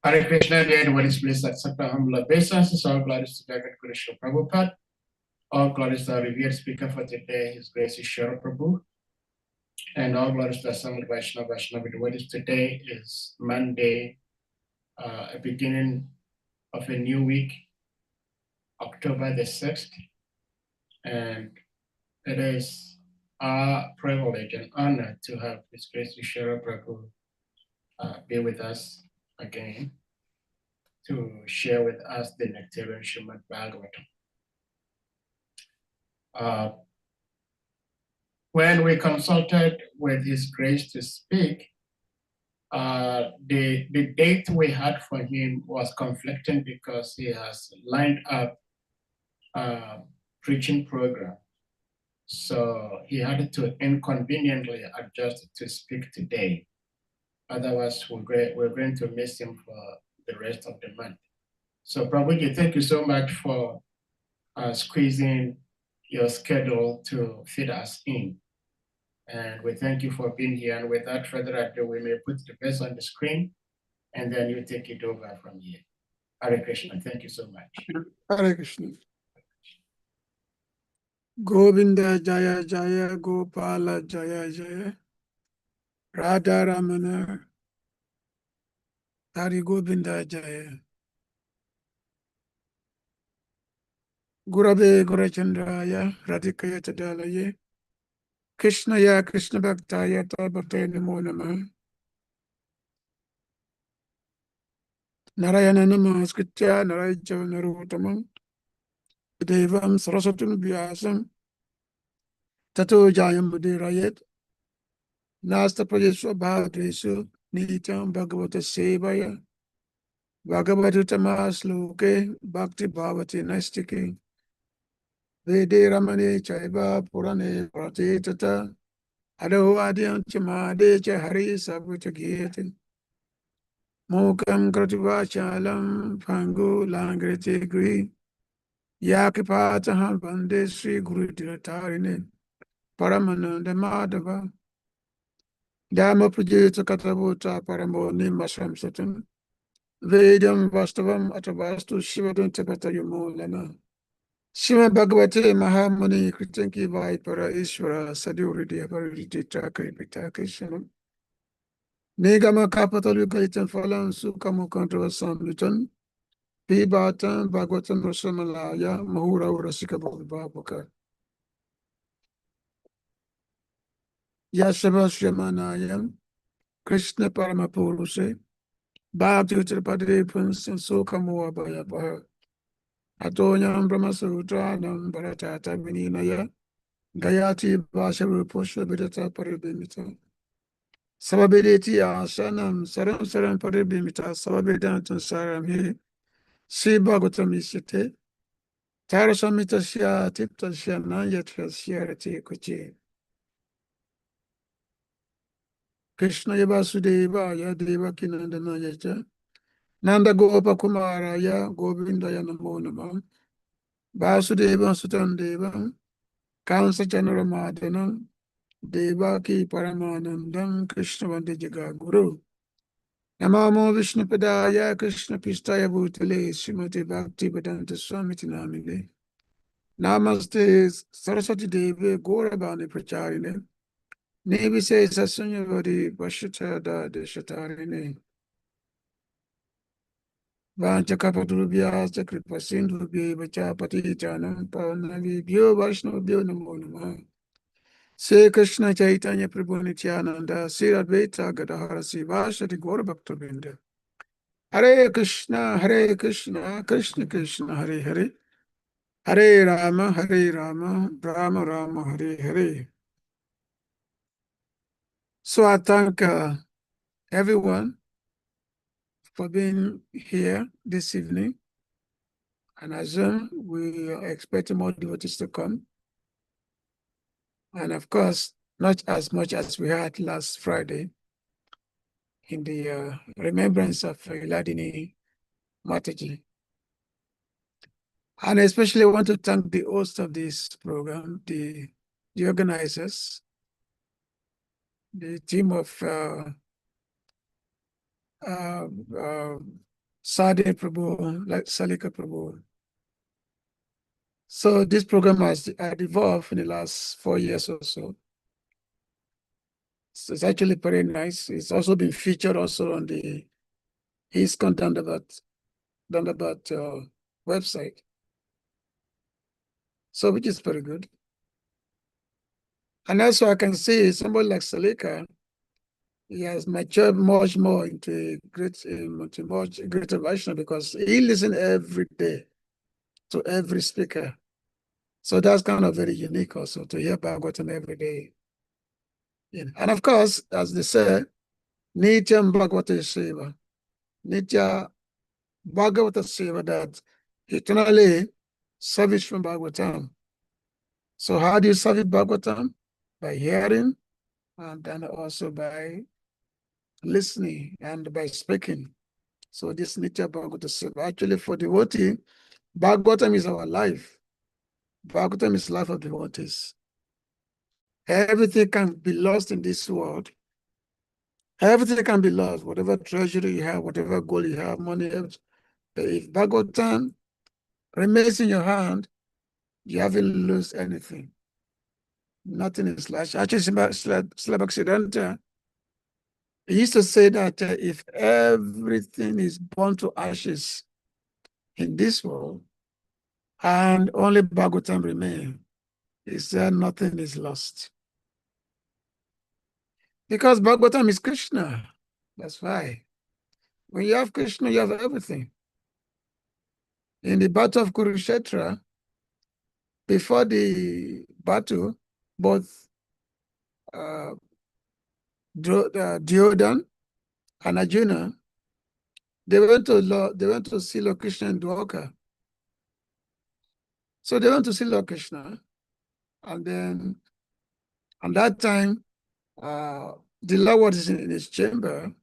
Hare Krishna, dear devotees, please accept our humble obeisance. All glories to Jagat Guru Srila Prabhupada. All glories to our revered speaker for today, His Grace Ishara Prabhu. And all glories to Assembled Vaishnava devotees. Today is Monday, a beginning of a new week, October the 6th. And it is our privilege and honor to have His Grace Ishara Prabhu be with us again to share with us the Nectarian Srimad Bhagavatam. When we consulted with His Grace to speak, the date we had for him was conflicting because he has lined up a preaching program. So he had to inconveniently adjust to speak today. Otherwise, we're going to miss him for the rest of the month. So Prabhuji, thank you so much for squeezing your schedule to fit us in. And we thank you for being here. And without further ado, we may put the verse on the screen and then you take it over from here. Hare Krishna, thank you so much. Hare Krishna. Govinda Jaya Jaya Gopala Jaya Jaya Radha Ramana Hari Govinda Jaya Gurave Gurachandraya Radhikaya Tadalaye Krishna Ya Krishna Bhaktaya Tabhakta Namo Namah Narayana Namaskritya Narayana Narottamam Devam Saraswatam Vyasam Tato Jayam Budirayet Nasta Prajeswa Bhadresu Nitam Bhagavata Sevaya Bhagavata Tamasloke Bhakti Bhavati Nastike Vede Ramane Chaiva Purane Prate Tata Ado Adyan Chamade Chahari Sabhuta Gietin Mokam Krativachalam Pangu Langrete Gri Yakipataham Vande Sri Guru Diratarine Paramananda Madhava Dhamma Pujita Katavuta Paramo Nimasram Satam Vedam Vastavam Atavastu Shivadun Tapata Yumolana Shima Bhagavate Mahamani Kritanki Vai Para Ishvara Sadhuridi Avariti Takri Pitaki Shanam Nigama Kapatalu Kaitan Falan Sukamu Kantra Samlutan Pibatan Bhagavatam Rasamalaya Mahura Rasika Bhabaka Yasava Shyamanayam Krishna Paramapuruse Bhakti Uttarapadre Punsan Sukamu Abhaya Atonyam Brahmasutranam Bharatata Vininaya Gayati Vasharu Pusha Vidata Paribimita Sababiditi Asanam Saram Saram Paribimita Sababidantan Saram He Sri Bhagavatam Isyate Tarasamita Sya Tipta Sya Nayatra Syarati Kuchi Krishna Yavasudeva Yadeva Kinandana Yaja Nanda Gopa Kumara Ya Govinda Yanamo Namah Vasudeva Sutandeva Kansa Chanaramadhanam Devaki Paramanandam Krishna Vandajaga Guru Namamo Vishnu Padaya Krishna Pistaya Bhutale Srimati Bhakti Vedanta Swamiti Namine Namaste Saraswati Devi Gaurabani Pracharine Nevise Sasunyavadi Vashatada Deshatarine Vanchakapadurubhya Chakripasindhubhya Vachapati Chanam Pavanavi Bhyo Vaishnava Bhyo Namo Namah Sri Krishna Chaitanya Prabhu Nityananda Sri Advaita Gadadhara Sivasati Gaura Bhakta Hare Krishna Krishna Krishna Hare Hare Hare Rama Rama Rama Hare Hare. So I thank everyone for being here this evening, and I assume we are expecting more devotees to come. And of course, not as much as we had last Friday in the remembrance of Iladini Mataji. And I especially want to thank the host of this program, the organizers, the team of Sade Prabhu, like Salika Prabhu. So this program has evolved in the last 4 years or so. So it's actually very nice. It's also been featured also on the ISKCON Roundabout website. So which is very good. And also I can see somebody like Salika, he has matured much more into much greater version because he listens every day to every speaker. So that's kind of very unique also to hear Bhagavatam every day. Yeah. And of course, as they say, Nityam Bhagavata Seva, Nitya Bhagavata Seva, that eternally service from Bhagavatam. So how do you serve Bhagavatam? By hearing and then also by listening and by speaking. So this Nitya Bhagavata Seva, actually for devotee, Bhagavatam is our life. Bhagavatam is life of devotees. Everything can be lost in this world. Everything can be lost, whatever treasury you have, whatever goal you have, money. But if Bhagavatam remains in your hand, you haven't lost anything. Nothing is lost. Actually, Slabaksidanta, he used to say that if everything is burned to ashes in this world and only Bhagavatam remains, he said nothing is lost. Because Bhagavatam is Krishna. That's why. When you have Krishna, you have everything. In the battle of Kurukshetra, before the battle, both Duryodhana and Arjuna, they went to see Lord Krishna in Dwarka. So they went to see Lord Krishna, and then at that time, the Lord was in his chamber.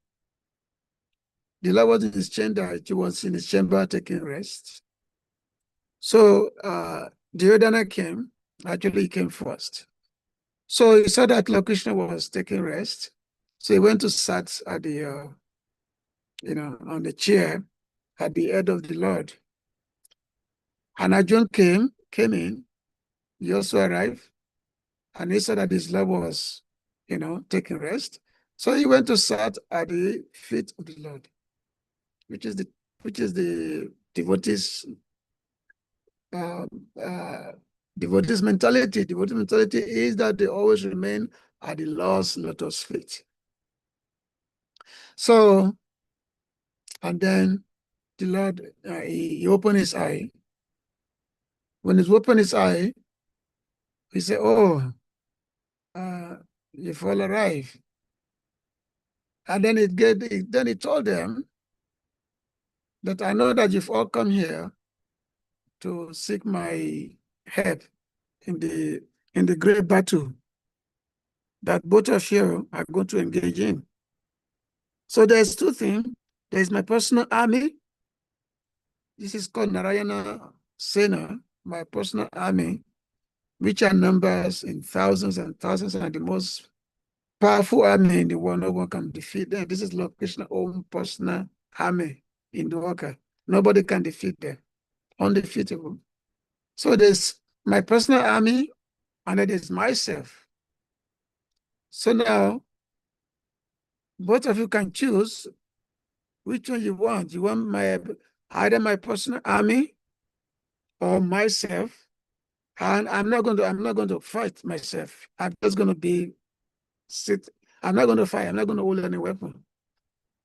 The Lord was in his chamber. He was in his chamber taking rest. So Duryodhana came. Actually, he came first. So he saw that Lord Krishna was taking rest. So he went to sit at the, on the chair at the head of the Lord. And Arjuna came in. He also arrived. And he saw that his Lord was, taking rest. So he went to sit at the feet of the Lord, which is the devotees' devotees' mentality. Devotees' mentality is that they always remain at the Lord's lotus feet. So, and then the Lord, he opened his eye. When he opened his eye, he said, "Oh, you've all arrived." And then he told them that I know that you've all come here to seek my help in the great battle that both of you are going to engage in. So there's two things. There's my personal army. This is called Narayana Sena, my personal army, which are numbers in thousands and thousands, and the most powerful army in the world. No one can defeat them. This is Lord Krishna's own personal army in the world. Nobody can defeat them. Undefeatable. So there's my personal army, and it is myself. So now, both of you can choose which one you want. You want either my personal army or myself. And I'm not going to fight myself. I'm just going to sit. I'm not going to fight. I'm not going to hold any weapon.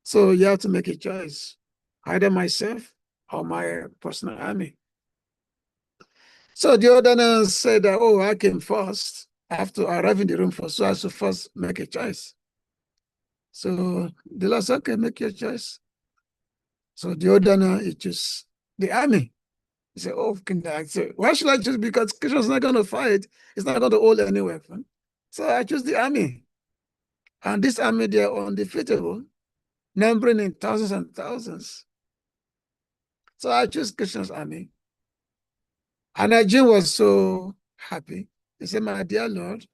So you have to make a choice, either myself or my personal army. So the other said that, oh, I came first. I have to arrive in the room first, so I have to first make a choice. So the Lord said, okay, make your choice. So the other he chose the army. He said, oh, why should I choose? Because Krishna's not going to fight. He's not going to hold any weapon. So I choose the army. And this army, they are undefeatable, numbering in thousands and thousands. So I choose Krishna's army. And Arjuna was so happy. He said, my dear Lord,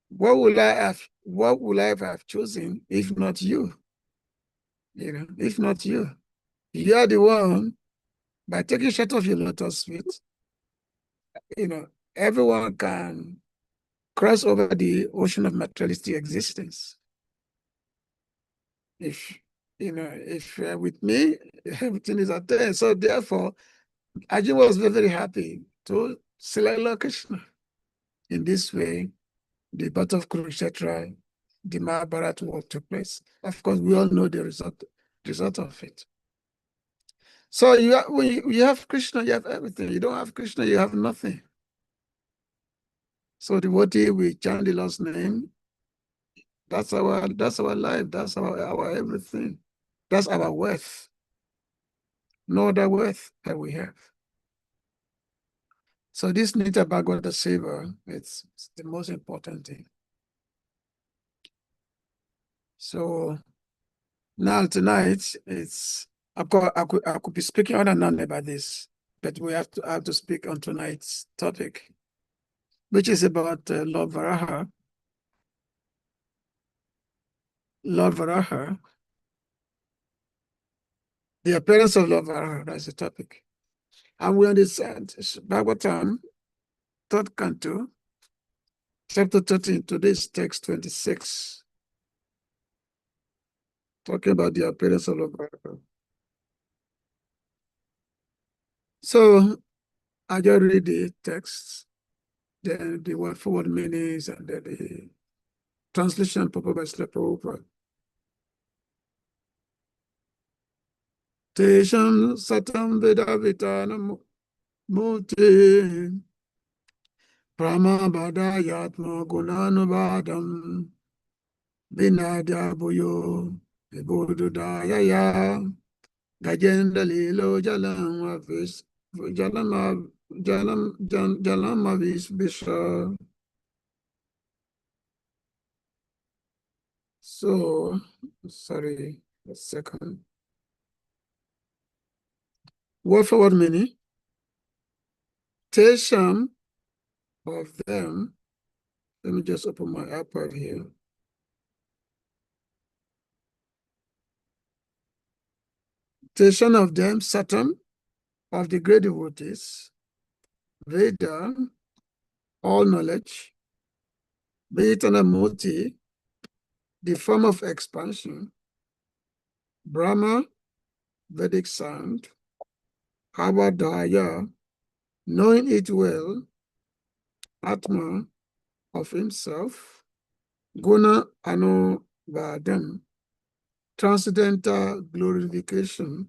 what will I have chosen if not you? If not you? You are the one, by taking shelter of your lotus feet, everyone can cross over the ocean of materialistic existence. If you're with me, everything is at there. So therefore, Arjun was very, very happy to select Lord Krishna. In this way, the Battle of Kurukshetra, the Mahabharata war took place. Of course, we all know the result of it. So when you have Krishna, you have everything. You don't have Krishna, you have nothing. So devotee, we chant the Lord's name. That's our life. That's our everything. That's our worth. No other worth that we have. So this Nitya Bhagavata Seva, it's the most important thing. So now tonight, I could be speaking on and on about this, but we have to speak on tonight's topic, which is about Lord Varaha. Lord Varaha, the appearance of Lord Varaha, that's the topic. And we understand Bhagavatam, 3rd canto, chapter 13, today's text 26, talking about the appearance of Lord Varaha. So I just read the text, then the word forward meanings, and then the translation proposed by Srila Prabhupada. Tesham satam vedavitanam muti pramabhadayatma gunanubhadam vinadya bhuyo vibhududayaya gajendra lilo jalamavis visha. So, sorry, a second. Word for word meaning. Tesham, of them. Let me just open my iPad here. Tesham of them, Satam, of the great devotees, Veda, all knowledge, Vedanamurti, the form of expansion, Brahma, Vedic sound, Havadaya, knowing it well, Atma, of himself, Guna Anuvadam, transcendental glorification,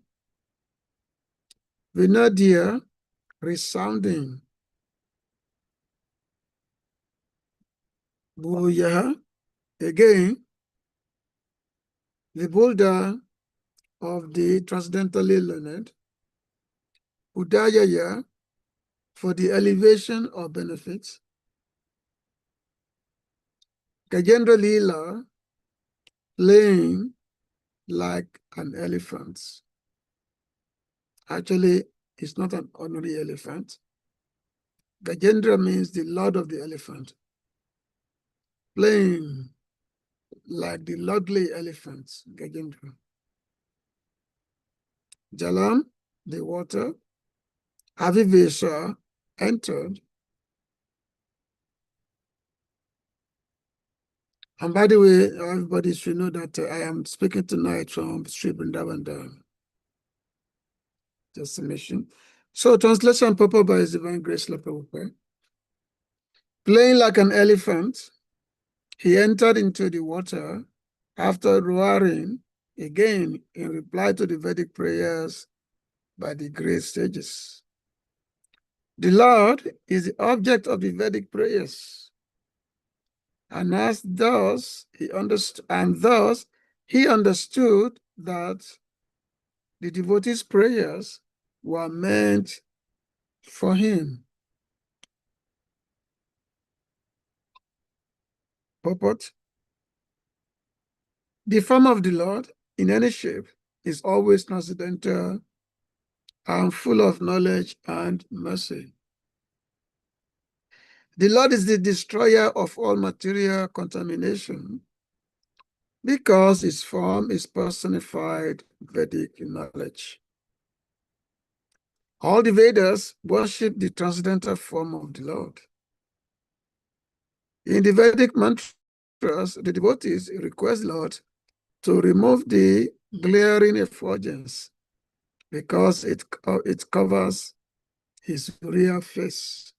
Vinadya, resounding, Bhuya, again, the Buddha of the transcendentally learned, Udayaya, for the elevation of benefits, Gajendra Lila, playing like an elephant. Actually, it's not an ordinary elephant. Gajendra means the lord of the elephant, playing like the lordly elephant, Gajendra. Jalam, the water, Avivesha, entered. And by the way, everybody should know that I am speaking tonight from Sri Vrindavan. Just a mission. So translation proper by His Divine Grace Prabhupada. Playing like an elephant, he entered into the water after roaring again in reply to the Vedic prayers by the great sages. The Lord is the object of the Vedic prayers, and thus he understood that the devotees' prayers were meant for him. Purport. The form of the Lord in any shape is always transcendental and full of knowledge and mercy. The Lord is the destroyer of all material contamination because his form is personified Vedic knowledge. All the Vedas worship the transcendental form of the Lord. In the Vedic mantras, the devotees request Lord to remove the glaring effulgence because it covers his real face.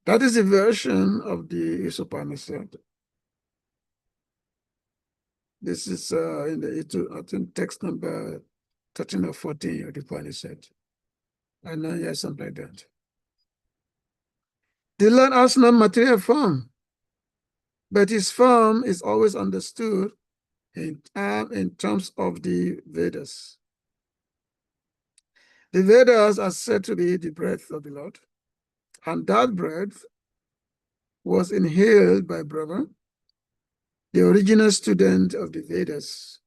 That is the version of the Upanishad. This is in the, I think, text number 13 or 14 of the Upanishad. I know, yeah, something like that. The Lord has no material form, but his form is always understood in terms of the Vedas. The Vedas are said to be the breath of the Lord, and that breath was inhaled by Brahma, the original student of the Vedas.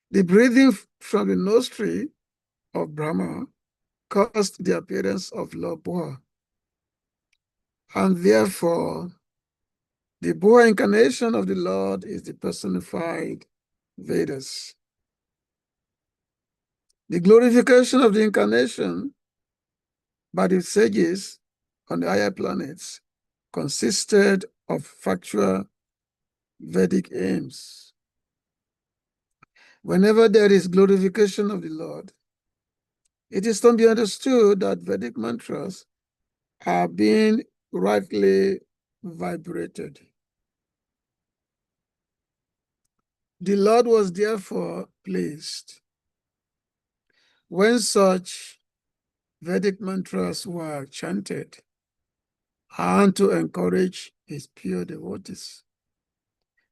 The breathing from the nostril of Brahma caused the appearance of Lord Buddha, and therefore the Buddha incarnation of the Lord is the personified Vedas. The glorification of the incarnation by the sages on the higher planets consisted of factual Vedic aims. Whenever there is glorification of the Lord, it is to be understood that Vedic mantras are being rightly vibrated. The Lord was therefore pleased when such Vedic mantras were chanted and to encourage his pure devotees.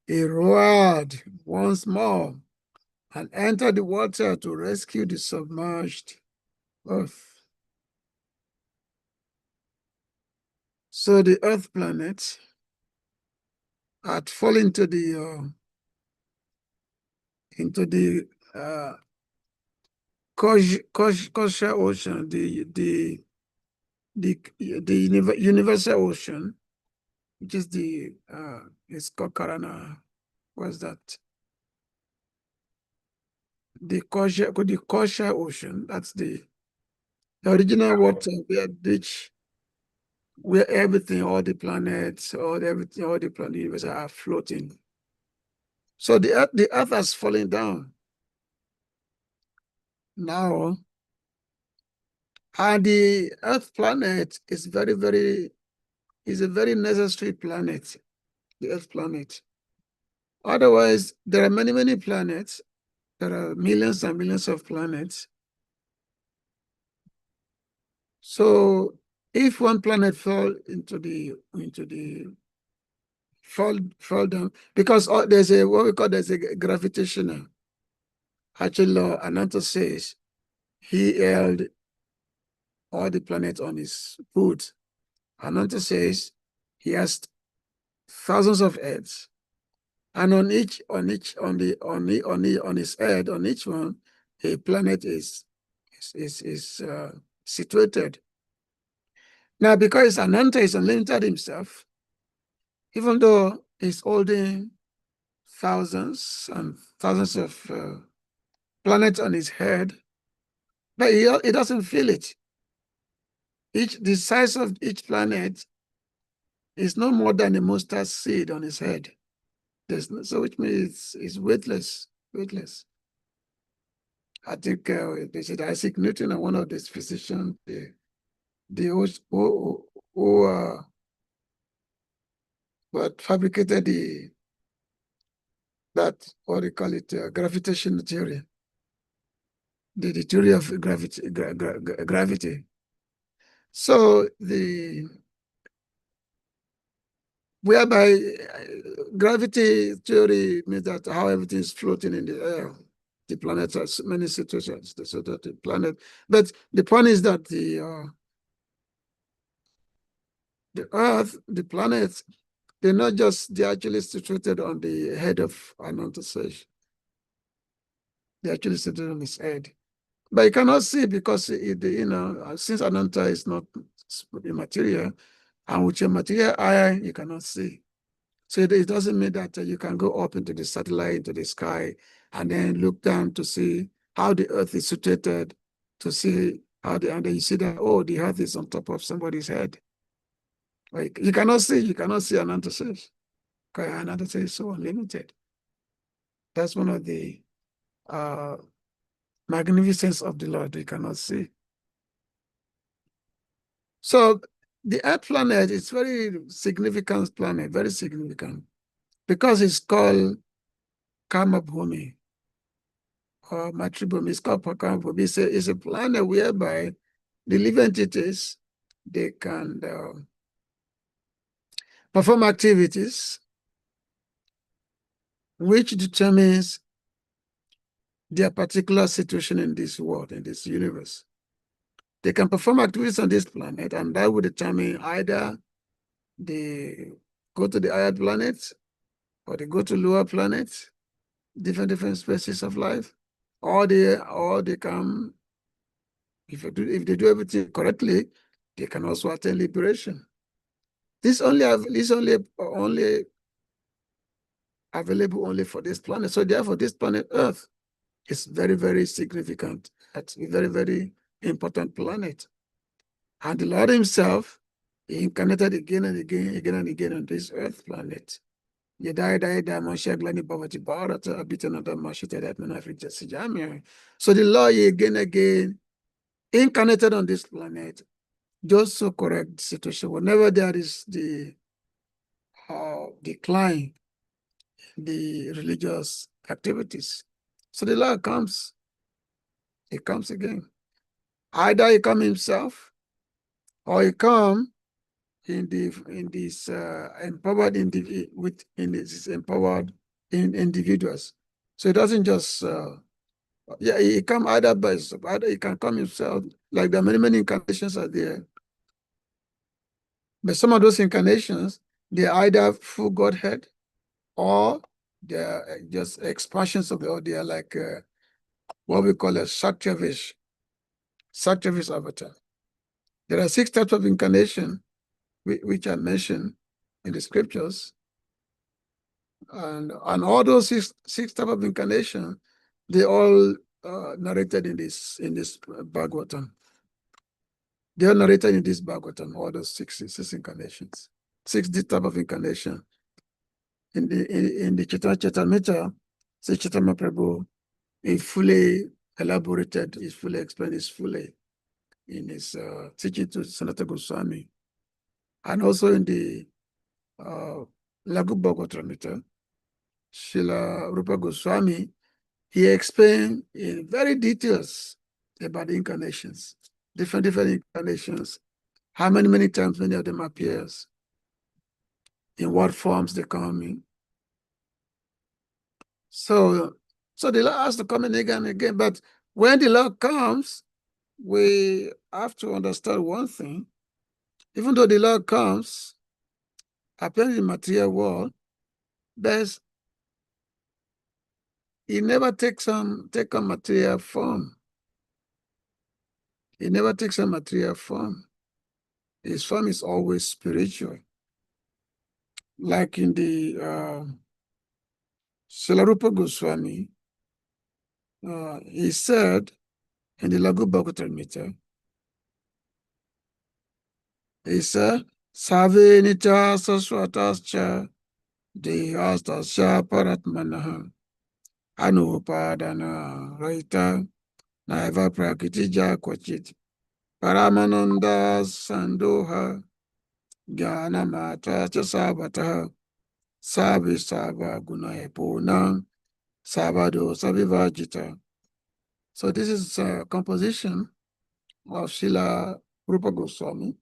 He roared once more and entered the water to rescue the submerged earth. So the earth planet had fallen into the kosher ocean, the universal ocean, which is it's called Karana. What's that? The kosher ocean. That's the original water where everything, all the planets, all the planet universe are floating. So the earth has fallen down now, and the earth planet is a very necessary planet, the earth planet. Otherwise, there are many planets. There are millions and millions of planets. So if one planet fell fall down, because there's a gravitational actual law. Ananta says he held all the planets on his foot. Ananta says he has thousands of heads, and on his head, on each one, a planet is situated. Now, because Ananta is unlimited himself, even though he's holding thousands and thousands of planets on his head, but he doesn't feel it. The size of each planet is no more than a mustard seed on his head. So which means it's weightless. I think they said Isaac Newton and one of these physicians, who fabricated what they call it, gravitational theory, the theory of gravity. So whereby gravity theory means that how everything is floating in the air. The planet has many situations, so that the planet, but the point is that the Earth, the planets, they're actually situated on the head of Ananta Sage. They're actually situated on his head. But you cannot see because, since Ananta is not immaterial, and with your material eye, you cannot see. So it doesn't mean that you can go up into the satellite, into the sky, and then look down to see how the earth is situated, to see how and then you see that, oh, the earth is on top of somebody's head. Like you cannot see an antithesis. An antithesis is so unlimited. That's one of the magnificence of the Lord we cannot see. So the Earth planet is very significant planet, very significant, because it's called Karma Bhumi or Matribhumi. It's called Karma Bhumi. It's a planet whereby the living entities, they can perform activities which determines their particular situation in this world, in this universe. They can perform activities on this planet, and that would determine either they go to the higher planets or they go to lower planets, different species of life, or they can, if they do everything correctly, they can also attain liberation. This only available only for this planet. So therefore, this planet Earth is very, very significant. It's a very, very important planet. And the Lord himself, he incarnated again and again on this Earth planet. So the Lord again incarnated on this planet just to correct the situation. Whenever there is the decline in the religious activities, so the Lord comes. He comes again. Either he comes himself, or he comes in this empowered individuals. So it doesn't just he come either he can come himself, like there are many incarnations are there. But some of those incarnations, they're either full Godhead or they're just expansions of the, or they are like what we call a Sattvavish avatar. There are 6 types of incarnation which are mentioned in the scriptures. And all those six types of incarnation, they all narrated in this Bhagavatam. They are narrated in this Bhagavatam, all those six incarnations, 6 types of incarnation. In the Chaitanya Charitamrita, Sri Chaitanya PRABHU, he fully elaborated, he fully explained, is fully in his teaching to Sanatana Goswami. And also in the Laghu Bhagavatamrita, Srila Rupa Goswami, he explained in very details about the incarnations, different incarnations, how many times many of them appears, in what forms they come in. So the Lord has to come in again and again. But when the Lord comes, we have to understand one thing. Even though the Lord comes, appearing in the material world, he never takes on material form. He never takes on material form. His form is always spiritual. Like in the Srila Rupa Goswami, he said in the Laghu Bhagavatamrita, he said, Save nitya saswatascha dehastascha paratmanaha anupadana raita naiva prakritija kwachit paramananda sandoha jnana mata sabataha sabi saba gunahepona sabado sabivajita. So this is a composition of Srila Rupa Goswami.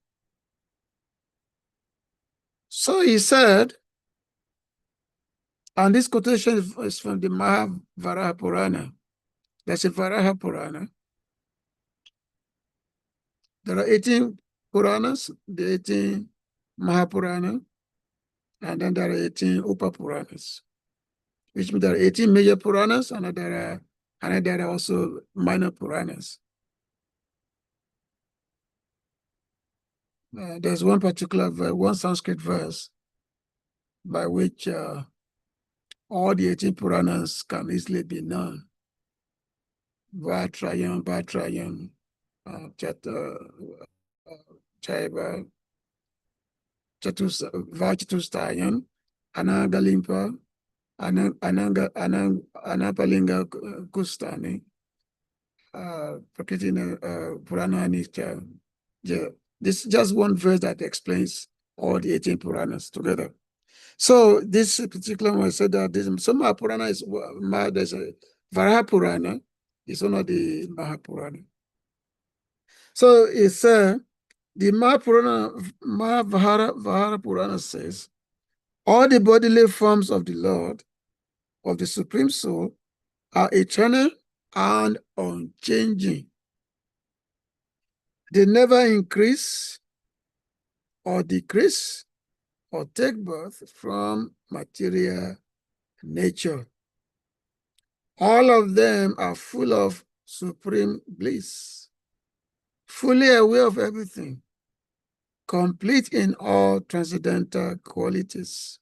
So he said, and this quotation is from the Mahavaraha Purana. That's a Varaha Purana. There are 18 Puranas, the 18 Mahapurana, and then there are 18 Upa Puranas, which means there are 18 major Puranas, and there are also minor Puranas. There's one particular one Sanskrit verse by which all the 18 Puranas can easily be known. Vatrayam, Chaiva, Vachatustayan, Anagalimpa, Anapalinga Kustani, Prakritina Purana Nisha. This is just one verse that explains all the 18 Puranas together. So this particular one said that some Mahapurana is there's a Varaha Purana, is one of the Mahapurana. So it's the Mahavara Purana says, all the bodily forms of the Lord, of the Supreme Soul, are eternal and unchanging. They never increase or decrease or take birth from material nature. All of them are full of supreme bliss, fully aware of everything, complete in all transcendental qualities,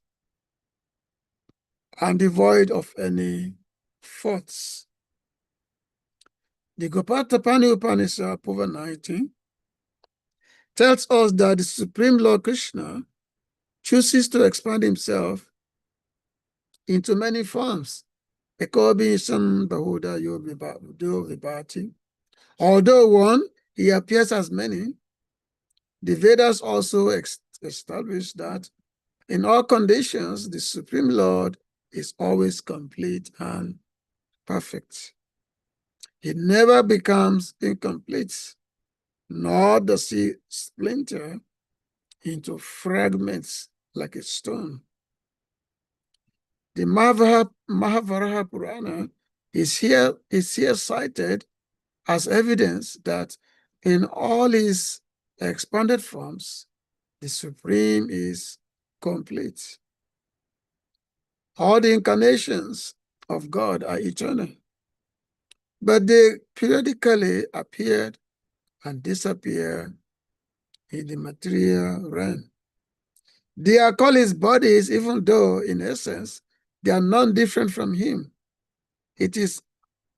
and devoid of any faults. The Gopatapani Upanishad, Purva 19, tells us that the Supreme Lord Krishna chooses to expand himself into many forms. Although one, he appears as many, the Vedas also establish that in all conditions, the Supreme Lord is always complete and perfect. He never becomes incomplete, nor does he splinter into fragments like a stone. The Mahavaraha Purana is here cited as evidence that in all his expanded forms, the Supreme is complete. All the incarnations of God are eternal, but they periodically appeared and disappear in the material realm. They are called his bodies, even though in essence they are non-different from him. It is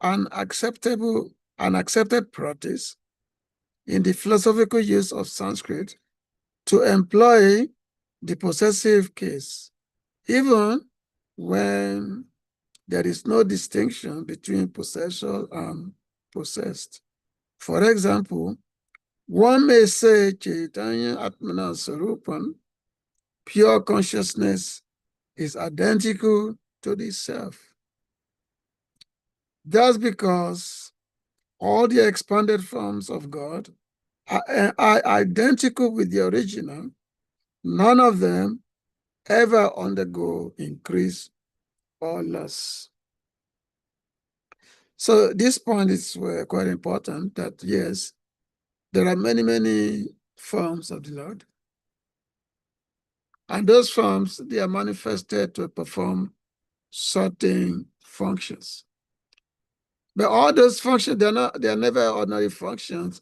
an accepted practice in the philosophical use of Sanskrit to employ the possessive case, even when there is no distinction between possessor and possessed. For example, one may say Chaitanya Atmana Sarupam, pure consciousness, is identical to the self. That's because all the expanded forms of God are identical with the original. None of them ever undergo increase or loss. So this point is quite important, that yes, there are many, many forms of the Lord. And those forms, they are manifested to perform certain functions. But all those functions, they are never ordinary functions,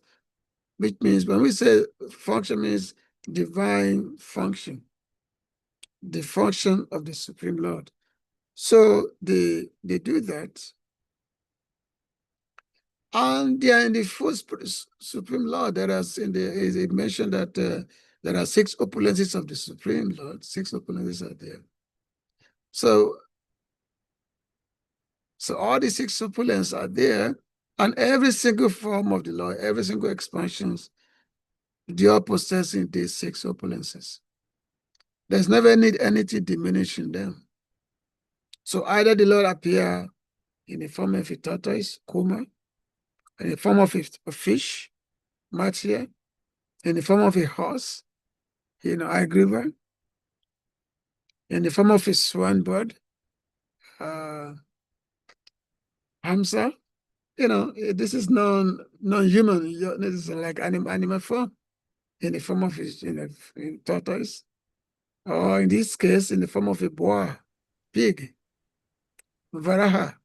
which means when we say function means divine function, the function of the Supreme Lord. So they do that. And they are in the full Supreme Lord. It mentioned that there are 6 opulences of the Supreme Lord. 6 opulences are there. So all the 6 opulences are there, and every single form of the Lord, every single expansions, they are possessing these 6 opulences. There's never anything diminishing them. So either the Lord appear in the form of a tortoise, Kuma, in the form of a fish, Matsya, in the form of a horse, Agriva, in the form of a swan bird, Hamsa. This is non-human. This is like animal form, in the form of a tortoise, or in this case, in the form of a boar, pig, Varaha,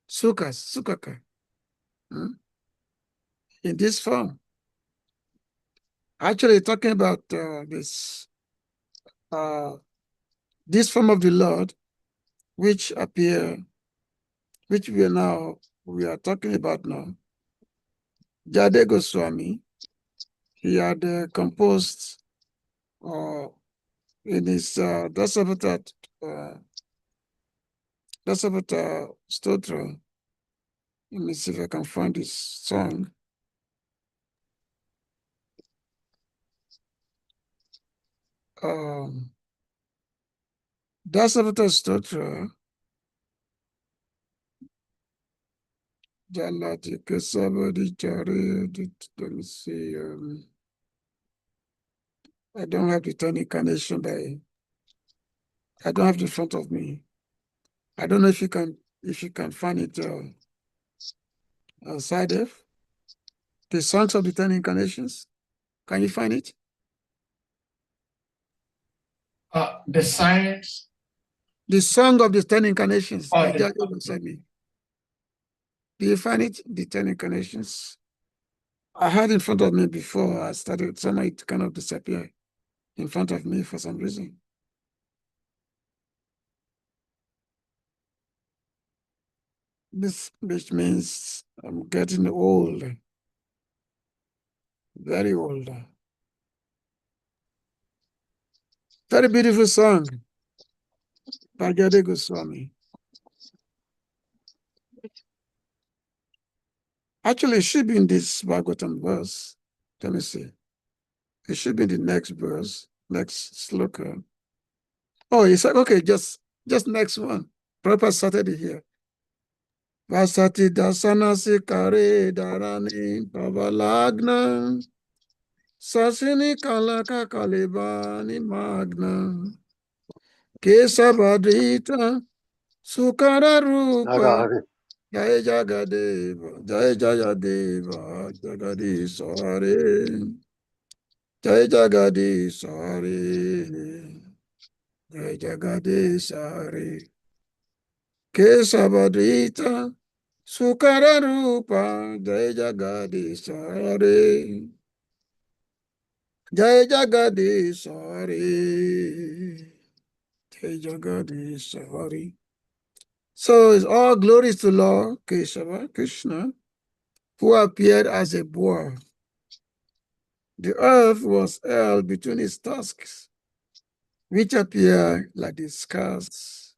Sukaka, in this form. Actually, talking about this this form of the Lord, which we are talking about now, Jade Goswami, he had composed in his Dasavata Stotra. Let me see if I can find this song. Dasavata Stotra. Jalati Kasabadi Chari. Let me see. I don't have the 10 incarnation by. I don't have it in front of me. I don't know if you can find it outside of the songs of the 10 incarnations. Can you find it? The science. The song of the 10 incarnations. Oh, Do you find it? The 10 incarnations. I had it in front of me before I started. Somehow it kind of disappeared in front of me for some reason. This which means I'm getting old. Very old. Very beautiful song by Jade Goswami. Actually, it should be in this Bhagavatam verse. Let me see. It should be in the next verse, next sloka. Oh, he said, okay, just next one. Prabhupada started it here. Vasati dasanasi kare darani pavalagna sasini kalaka kalibani magna kesabadita sukara rupa jai jagadeva jai jayadeva jagadisare jai jagadisare jai jagadisare kesabadita sukara rupa jai jagadisare jai jagadisare jai jagadisare. So it's all glories to Lord Kesava, Krishna, who appeared as a boar. The earth was held between his tusks, which appear like the scars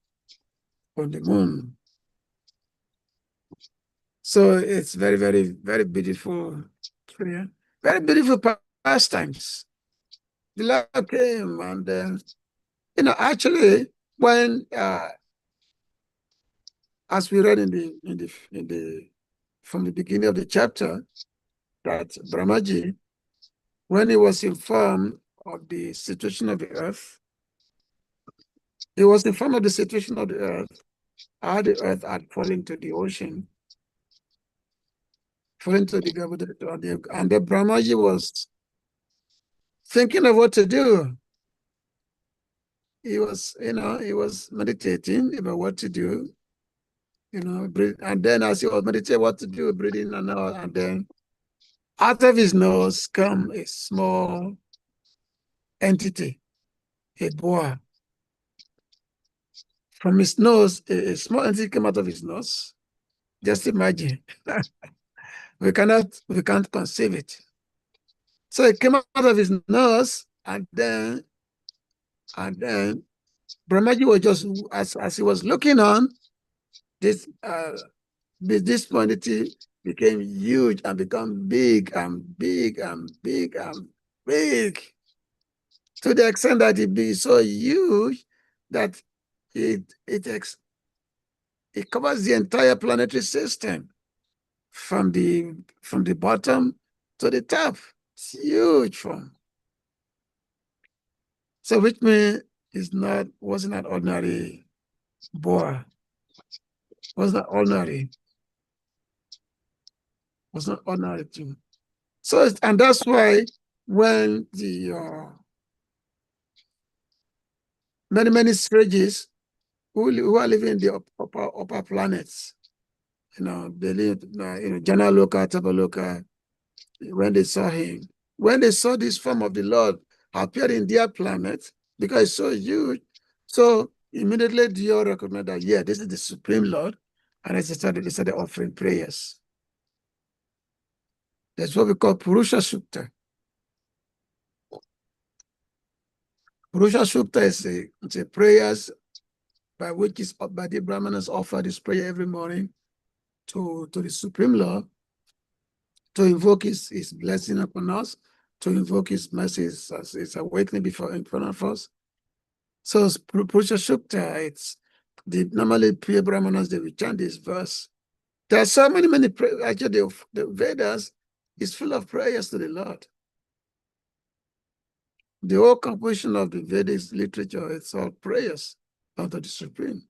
on the moon. So it's very, very, very beautiful. Very beautiful pastimes. The Lord came and, actually, when, as we read from the beginning of the chapter, that Brahmaji, when he was informed of the situation of the earth, he was informed of the situation of the earth, how the earth had fallen to the ocean, fallen to the Garbhodrata, and the Brahmaji was thinking of what to do. He was meditating about what to do, and then as he was meditating what to do, breathing and out, and then out of his nose come a small entity, a boar. From his nose, a small entity came out of his nose. Just imagine. we can't conceive it. So it came out of his nose, and then Brahmaji was just, as he was looking on, this entity became huge and become big and big and big and big, to the extent that it be so huge that it covers the entire planetary system from the bottom to the top. It's huge form. So which means wasn't an ordinary boar. Was not ordinary. Was not ordinary too. So and that's why when the many sages who are living in the upper planets, they live, Jana Loka, Tapaloka, when they saw him, when they saw this form of the Lord appear in their planet, because it's so huge, So immediately Dio recognized that, yeah, this is the Supreme Lord. And they started offering prayers. That's what we call Purusha Sukta. Purusha Sukta is a prayers by which the Brahmanas offer this prayer every morning to the Supreme Lord, to invoke his blessing upon us, to invoke his mercy, his awakening in front of us. So Purusha Sukta, it's normally Priya Brahmanas, they will chant this verse. There are so many prayers. Actually, the Vedas is full of prayers to the Lord. The whole composition of the Vedic literature, it's all prayers unto the Supreme.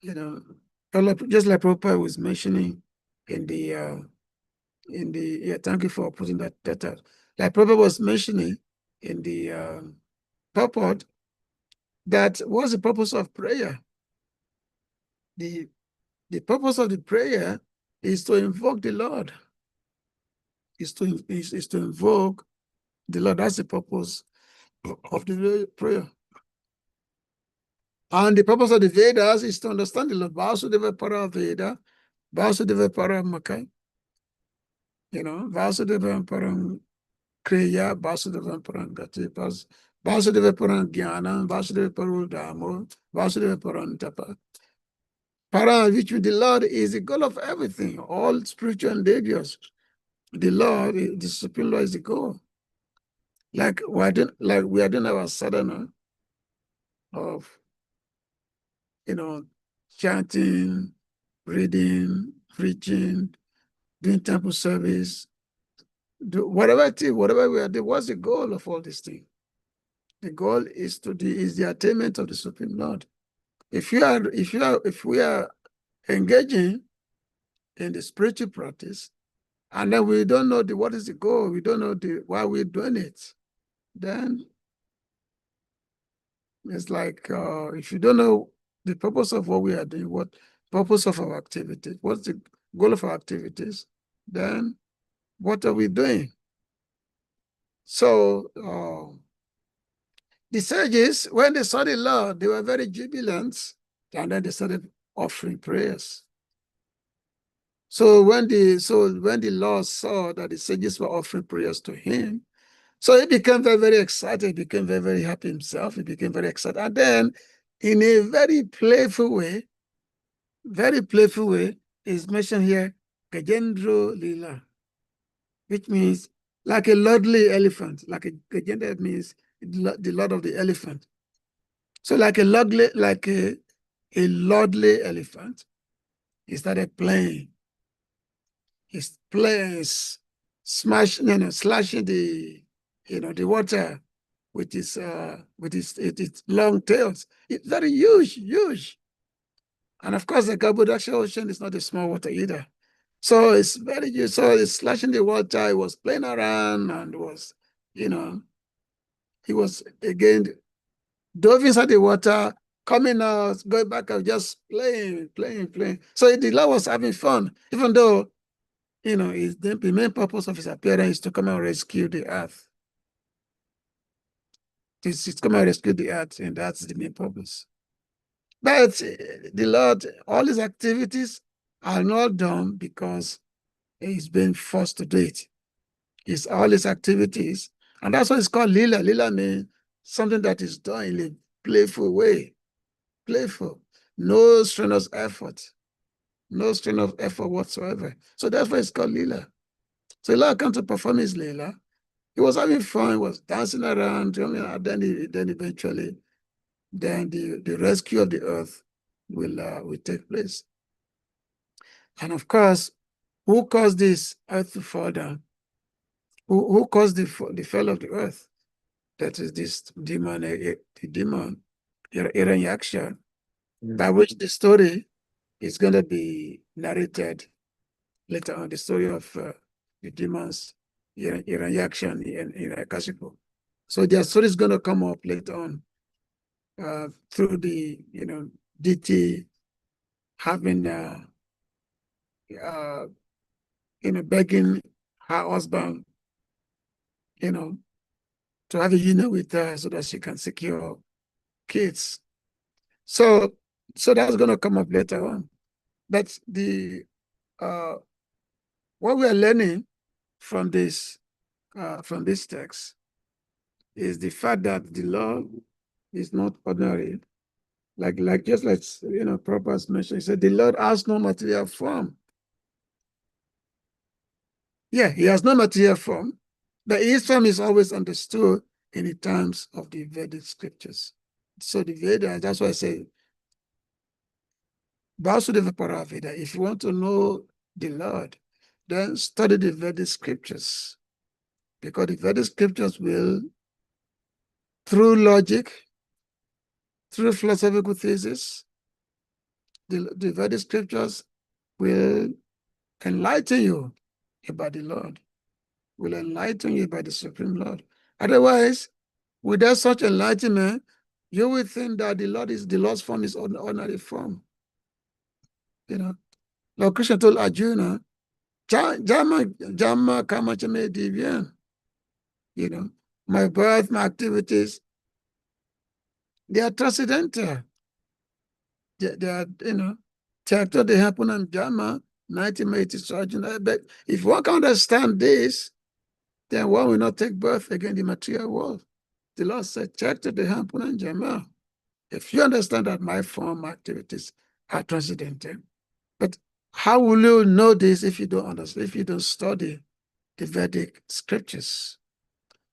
You know, just like Prabhupada was mentioning in the yeah, thank you for putting that out. Like Prabhupada was mentioning in the purport, that what's the purpose of prayer? The purpose of the prayer is to invoke the Lord. Is to invoke the Lord. That's the purpose of the prayer. And the purpose of the Vedas is to understand the Lord. Vasudeva Para Veda, Vasudeva Para Makai, Vasudeva Param Kriya, Vasudeva Param Gati, Vasudeva Param Jnana, Vasudeva Param Dhammo, Vasudeva Param Tapa. Para, which with the Lord is the goal of everything, all spiritual endeavors. The Lord, the Supreme Lord is the goal. Like we are doing our sadhana of, chanting, reading, preaching, doing temple service, whatever we are doing. What's the goal of all these things? The goal is the attainment of the Supreme Lord. If we are engaging in the spiritual practice, and then we don't know what is the goal, we don't know why we're doing it, then it's like if you don't know the purpose of what we are doing, what purpose of our activity, what's the goal of our activities, then what are we doing? So the sages, when they saw the Lord, they were very jubilant, and then they started offering prayers. So when the Lord saw that the sages were offering prayers to him, so he became very, very excited. He became very, very happy himself. He became very excited. And then, in a very playful way, is mentioned here, Gajendro Lila, which means like a lordly elephant. Like a Gajendra means the lord of the elephant. So like a lordly elephant, he started playing. He's playing, slashing the water with his long tails. It's very huge. And of course, the Gabudasha Ocean is not a small water either. So it's very huge. So he's slashing the water. He was playing around and he was again dove inside the water, coming out, going back and just playing. So the Lord was having fun, even though the main purpose of his appearance is to come and rescue the earth. He's come and rescue the earth, and that's the main purpose. But the Lord, all his activities are not done because he's been forced to do it. It's all his activities, and that's why it's called Lila. Lila means something that is done in a playful way. Playful. No strenuous effort. No strain of effort whatsoever. So that's why it's called Lila. So Lila came to perform his Lila. He was having fun, he was dancing around, and then eventually, the rescue of the earth will take place. And of course, who caused this earth to fall down? Who caused the fall of the earth? That is this demon, the demon, Hiranyaksha, by which the story is going to be narrated later on, the story of the demons, Hiranyaksha and Hiranyakashipu. So their story is going to come up later on through the, deity having, begging her husband, to have a union with her so that she can secure kids. So that's going to come up later on. But what we are learning from this text is the fact that the Lord is not ordinary. Like Prabhupada mentioned, he said, the Lord has no material form. Yeah, he has no material form, but his form is always understood in the terms of the Vedic scriptures. So the Vedas, that's why I say, Vasudeva Paraveda, if you want to know the Lord, then study the Vedic scriptures, because the Vedic scriptures will, through logic, through philosophical thesis, the Vedic scriptures will enlighten you about the Lord, will enlighten you about the Supreme Lord. Otherwise, without such enlightenment, you will think that the Lord's form is ordinary form. Lord Krishna told Arjuna, Jama kama chame divyan. My birth, my activities, they are transcendental. They are, Chakta, they happen on Jama, 1980 Arjuna. But if one can understand this, then one will not take birth again in the material world. The Lord said, Chakta, they happen on Jama. If you understand that my form, activities are transcendental, but how will you know this if you don't understand, if you don't study the Vedic scriptures?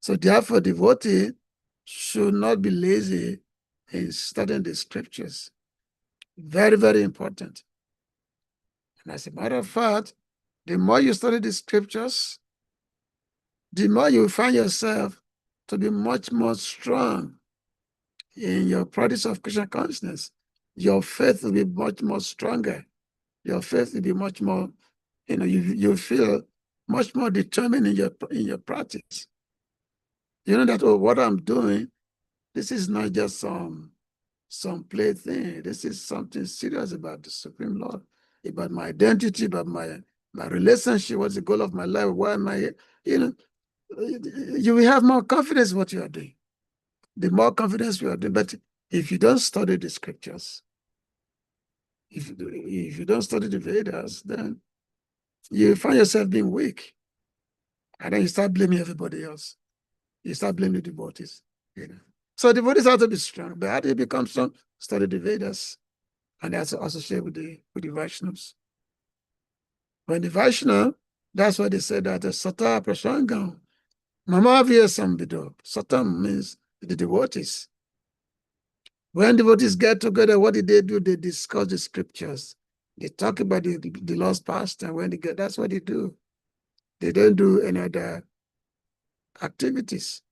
So therefore, devotee should not be lazy in studying the scriptures. Very, very important. And as a matter of fact, the more you study the scriptures, the more you find yourself to be much more strong in your practice of Krishna consciousness. Your faith will be much more stronger. Your faith will be much more, you feel much more determined in your practice. You know that, what I'm doing, this is not just some plaything. This is something serious about the Supreme Lord, about my identity, about my relationship. What's the goal of my life? Why am I here? You will have more confidence in what you are doing. The more confidence you are doing, but if you don't study the scriptures, if you don't study the Vedas, then you find yourself being weak. And then you start blaming everybody else. You start blaming the devotees. So devotees have to be strong. But how do you become strong? Study the Vedas. And that's associated with the Vaishnavas. When the Vaishnava, that's why they say that the Sata Prasangam, Mamavya Sambido. Satam means the devotees. When devotees get together, what do? They discuss the scriptures. They talk about the lost past, and when they get, that's what they do. They don't do any other activities.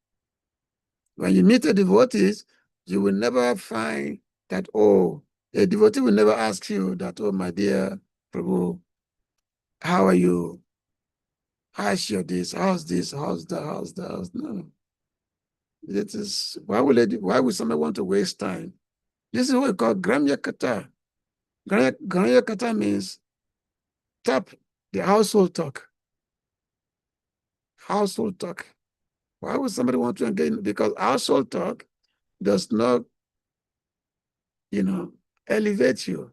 When you meet the devotees, you will never find that, a devotee will never ask you that, my dear Prabhu, how are you? How's your this? How's this? How's that? How's that? No. It is, why would somebody want to waste time? This is what we call Gramya Kata. Gramya Kata means top, the household talk. Household talk. Why would somebody want to engage? Because household talk does not, elevate you.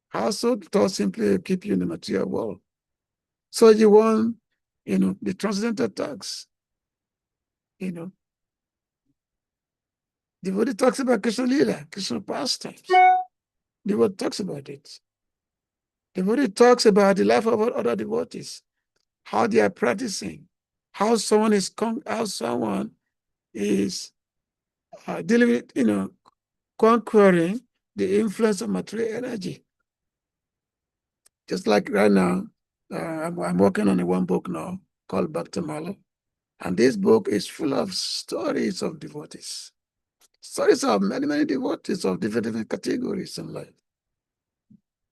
Household talk simply keep you in the material world. So you want, the transcendental talks. Devotee talks about Krishna Lila, Krishna pastimes. Devotee talks about it. Devotee talks about the life of other devotees, how they are practicing, how someone is dealing with, conquering the influence of material energy. Just like right now, I'm working on one book now called Bhaktamala, and this book is full of stories of devotees. Stories of many, many devotees of different categories in life.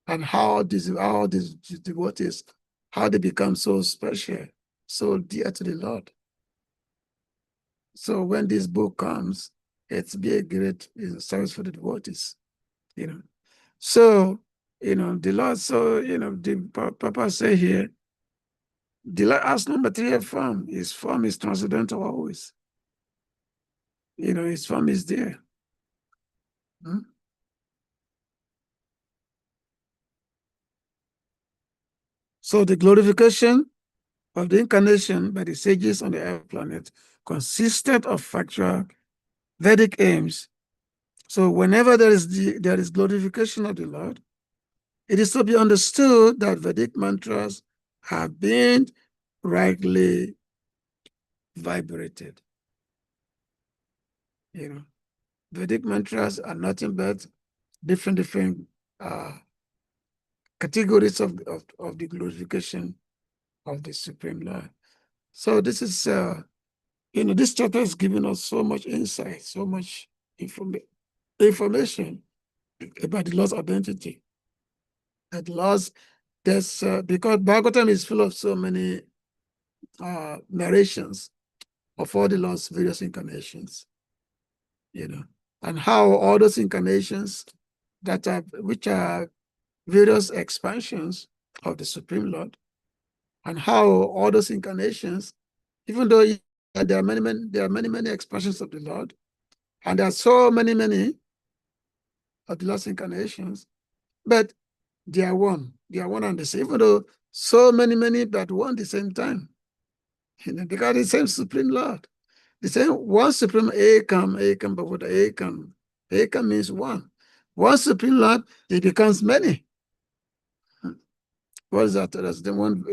And how these devotees, how they become so special, so dear to the Lord. So when this book comes, it's be a great service for the devotees, So, the Lord, the Papa say here, the Lord has no material form. His form is transcendental always. his form is there. Hmm? So the glorification of the incarnation by the sages on the earth planet consisted of factual Vedic aims. So whenever there is glorification of the Lord, it is to be understood that Vedic mantras have been rightly vibrated. Vedic mantras are nothing but different categories of the glorification of the Supreme Lord. So this is, this chapter is giving us so much insight, so much information about the Lord's identity. That Lord's, because Bhagavatam is full of so many narrations of all the Lord's various incarnations, and how all those incarnations which are various expansions of the Supreme Lord, and how all those incarnations, even though there are many expressions of the Lord, and there are so many of the Lord's incarnations, but they are one and the same, even though so many, but one at the same time. Because the same Supreme Lord, the same one Supreme Ekam, but with Ekam means one. One Supreme Lord, it becomes many. What is that? That's the one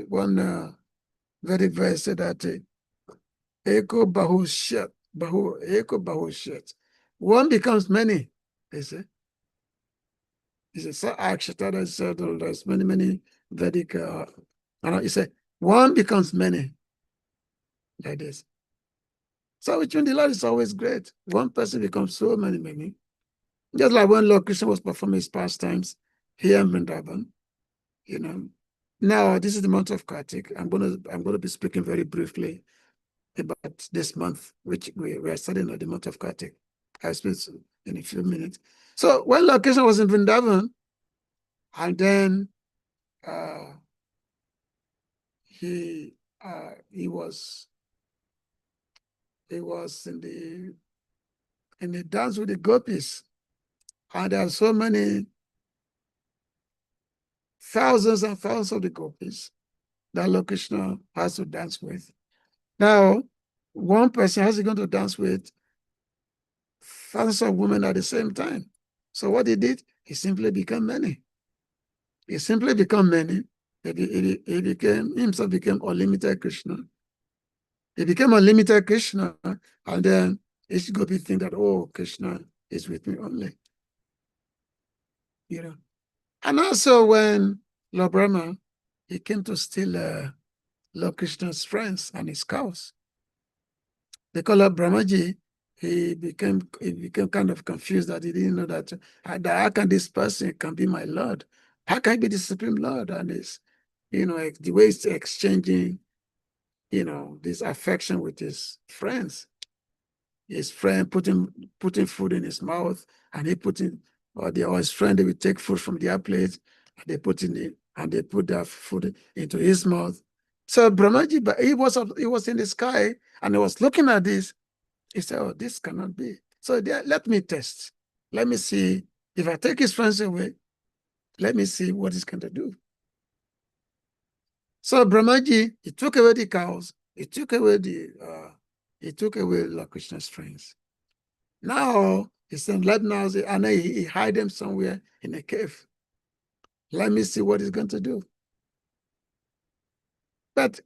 Vedic verse said that Eko Bahushat, Eko Bahushat. One becomes many, they say. He said, actually, there's many Vedic, he said, one becomes many, like this. So which one the Lord is always great. One person becomes so many. Just like when Lord Krishna was performing his pastimes here in Vrindavan, Now, this is the month of Kartik. I'm gonna be speaking very briefly about this month, which we are studying at the month of Kartik. I'll speak in a few minutes. So when Lord Krishna was in Vrindavan, and then he was in the dance with the gopis, and there are so many thousands and thousands of the gopis that Lord Krishna has to dance with. Now, one person has going to dance with thousands of women at the same time. So what he did, he simply became many. He simply became many. He himself became unlimited Krishna. He became unlimited Krishna, and then each gopi think that, oh, Krishna is with me only. And also when Lord Brahma, he came to steal Lord Krishna's friends and his cows. They call up Brahmaji. He became kind of confused that he didn't know that how can this person can be my Lord? How can he be the Supreme Lord? And it's, the way he's exchanging, this affection with his friends. His friend putting food in his mouth, and he or his friend, they would take food from their plate, and they put that food into his mouth. So Brahmaji, but he was in the sky and he was looking at this. He said, oh, this cannot be. So let me test. Let me see if I take his friends away. Let me see what he's going to do. So Brahmaji, he took away the cows. He took away Lord Krishna's friends. Now he said, and he hide them somewhere in a cave. Let me see what he's going to do. But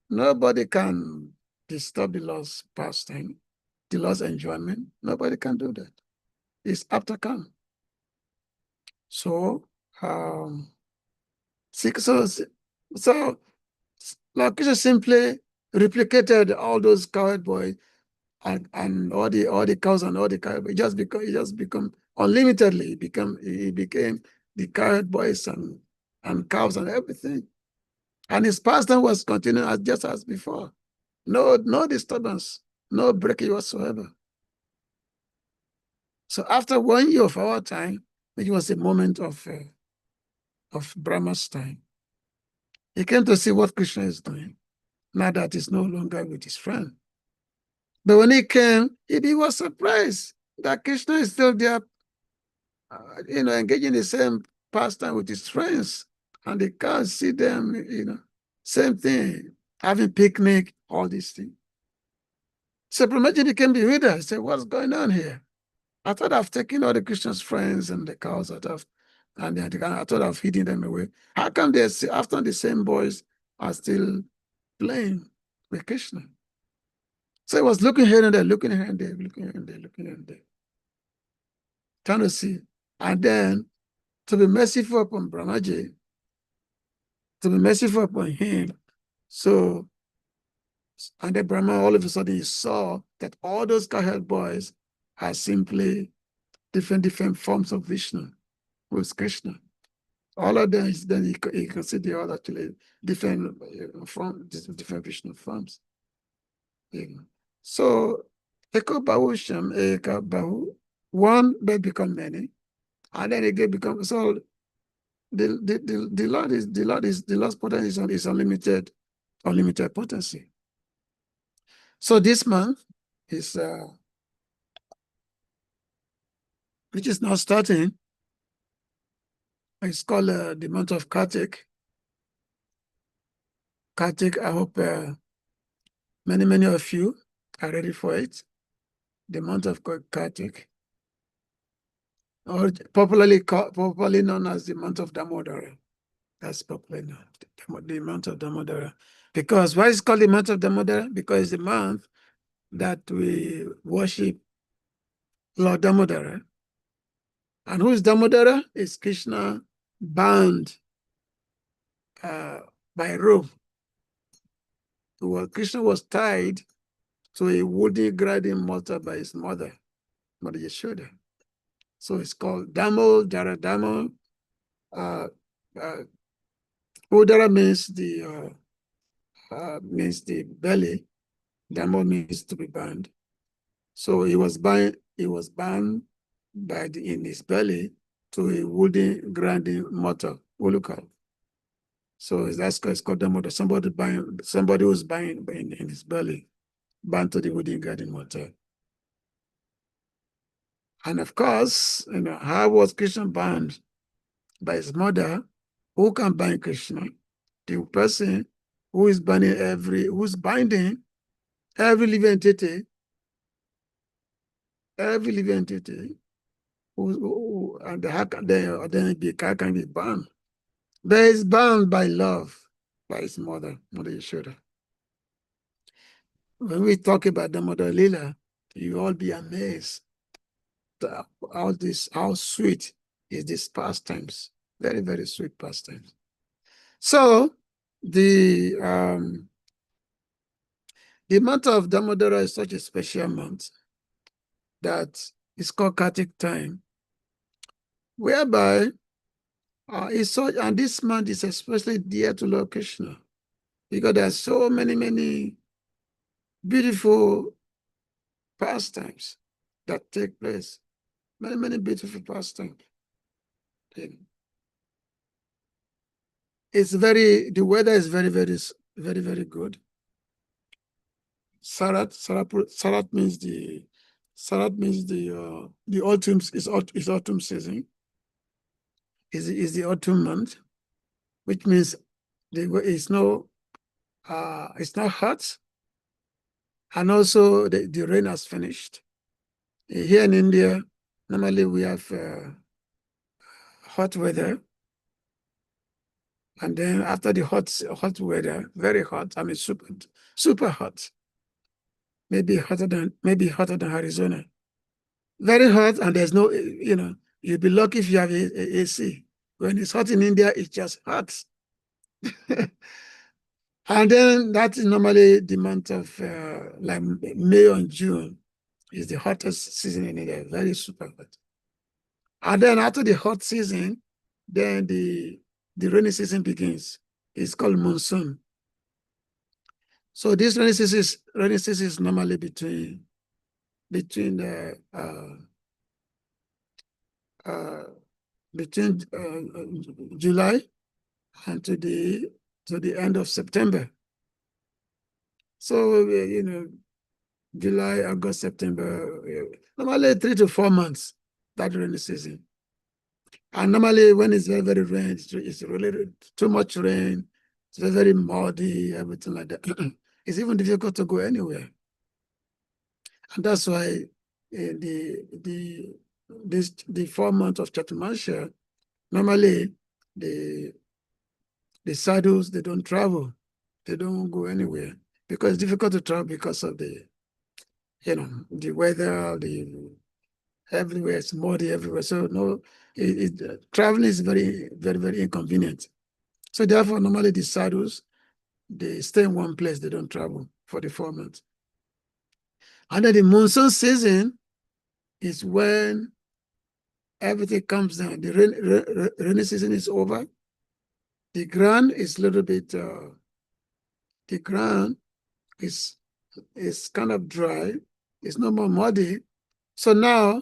nobody can disturb the Lord's pastime, the Lord's enjoyment. Nobody can do that. It's apt to come. So, Lord Krishna simply replicated all those cowherd boys and all the cows and all the cowherd boys. He just become unlimitedly. He became the cowherd boys and cows and everything. And his pastime was continuing just as before. No disturbance, no breakage whatsoever. So after 1 year of our time, which was a moment of Brahma's time, he came to see what Krishna is doing. Now that he's no longer with his friend. But when he came, he was surprised that Krishna is still there, engaging the same pastime with his friends. And they can't see them, same thing, having picnic, all these things. So Brahmaji became the leader. He said, what's going on here? I thought I've taken all the Christians' friends and the cows out of, and I thought I've hidden them away. How come they after the same boys are still playing with Krishna? So he was looking here and there, looking here and there, looking here and there, looking here and there, trying to see. And then to be merciful upon Brahmaji, to be merciful upon him. So, and then Brahma all of a sudden he saw that all those cowherd boys are simply different forms of Vishnu with Krishna. All of them is then he considered actually different different Vishnu forms. So Eko Bahu Shem, Eka Bahu, one they become many, and then again become so the Lord's potency is unlimited potency. So this month is which is now starting. It's called the month of Kartik. Kartik, I hope many of you are ready for it. The month of Kartik, or popularly known as the month of Damodara. That's popularly known, the month of Damodara. Because why is it called the month of Damodara? Because it's the month that we worship Lord Damodara. And who is Damodara? Is Krishna bound by rope. Krishna was tied to a wooden grinding mortar by his mother Yashoda. So it's called Damodara. Udara means the belly. Damo means to be bound. So he was bound by in his belly to a wooden grinding mortar, ulukal. So that's called Damodara. Somebody who's bound in his belly, bound to the wooden grinding mortar. And of course, how was Krishna bound? By his mother. Who can bind Krishna? The person who is binding who's binding every living entity, and how can be bound? But is bound by love, by his mother Yashoda. When we talk about the Mother Lila, you all be amazed how sweet is this pastimes. Very, very sweet pastimes. So the month of Damodara is such a special month that it's called Kartik time, whereby and this month is especially dear to Lord Krishna because there are so many beautiful pastimes that take place. Many beautiful pastimes. The weather is very good. Sarat means the autumn is autumn season. Is the autumn month, which means it's not hot, and also the rain has finished. Here in India, normally we have hot weather, and then after the hot weather, very hot, I mean super hot, maybe hotter than Arizona, very hot, and there's no you'll be lucky if you have a AC. When it's hot in India, it's just hot. And then that is normally the month of like May and June is the hottest season in India, very super hot. And then after the hot season, then the rainy season begins. It's called monsoon. So this rainy season is normally between July and to the end of September. So July, August, September. Normally 3 to 4 months, that rainy season. And normally when it's very, very rain, it's really too much rain, it's very, very muddy, everything like that. It's even difficult to go anywhere. And that's why the 4 months of Chatmansha, normally the saddles, they don't travel. They don't go anywhere because it's difficult to travel because of the weather, everywhere, it's muddy everywhere. So no, traveling is very, very, very inconvenient. So therefore, normally the saddles, they stay in one place, they don't travel for the 4 months. And then the monsoon season is when everything comes down. The rainy season is over. The ground is a little bit, the ground is kind of dry. It's no more muddy. So now,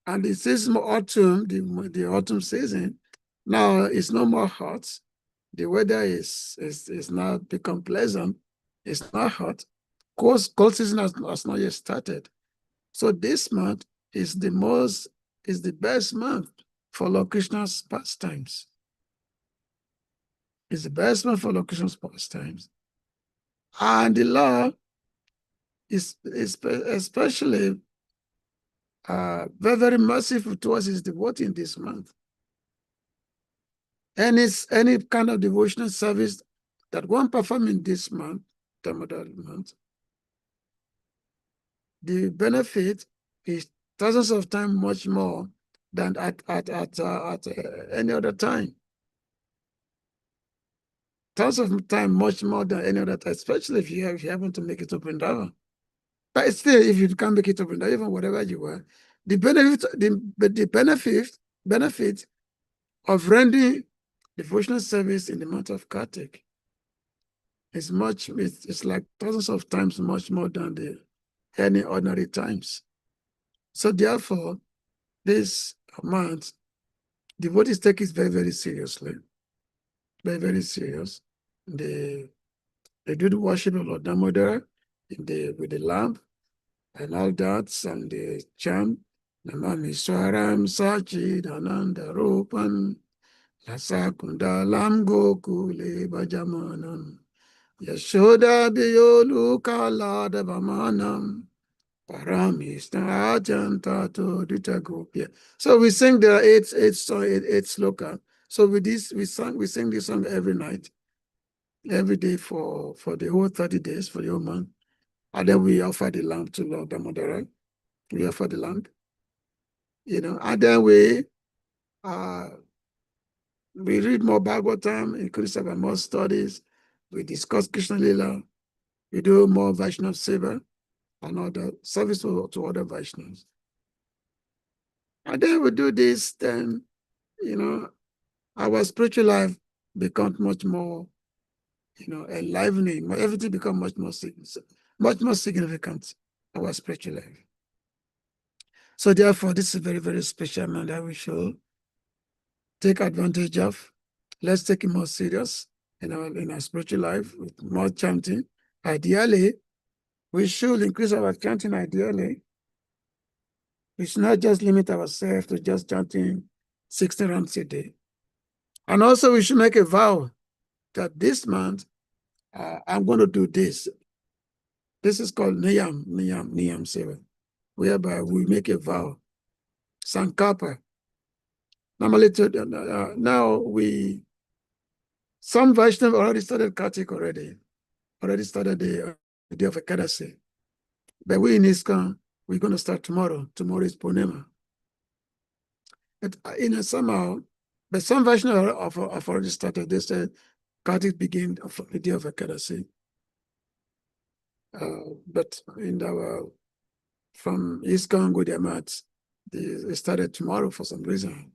and this is autumn, the autumn season, now it's no more hot. The weather is now become pleasant. It's not hot. Cold season has not yet started. So this month is the best month for Lord Krishna's pastimes. It's the best month for Lord Krishna's pastimes. And the Lord is especially very, very merciful towards his devotee in this month. Any kind of devotional service that one perform in this month, Damodar month, the benefit is thousands of times much more than at any other time. Thousands of times much more than any other time, especially if you happen to make it to Vrindavan. But still, if you can't make it to Vrindavan, even whatever you are, the benefit of rendering devotional service in the month of Kartik is it's like thousands of times much more than any ordinary times. So therefore, this month, devotees take it very, very seriously. Very, very serious. They do the worship of Lord Damodara with the lamp and all that, and they chant Namami Swaram Sachi Ananda Rupan Lasakundalam Gokule Bajamanam Yashoda Biyolu Kala Devamanam Paramista Ajanta to Ditagopia. So we sing the eight sloka. So with this, we sing this song every night, every day for the whole 30 days, for the whole month. And then we offer the lamp to Lord Damodara. We offer the lamp, and then we read more Bhagavatam, increase our more studies. We discuss Krishna Lila. We do more Vaishnava Seva and other service to other Vaishnavas. And then we do this, then, our spiritual life becomes much more, enlivening. Everything becomes much more significant, our spiritual life. So therefore, this is a very, very special man that we should take advantage of. Let's take it more serious in our spiritual life with more chanting. Ideally, we should increase our chanting ideally. We should not just limit ourselves to just chanting 16 rounds a day. And also we should make a vow that this month, I'm going to do this. This is called Niyam Seva, whereby we make a vow. Sankapa. Normally, now some Vaishnava already started Kartik already started the day of Ekadasi. But we in ISKCON, we're going to start tomorrow. Tomorrow is Purnima. But somehow, but some Vaishnava have already started. They said Kartik begin the day of Ekadasi. But from ISKCON Gaudiya Math, they started tomorrow for some reason.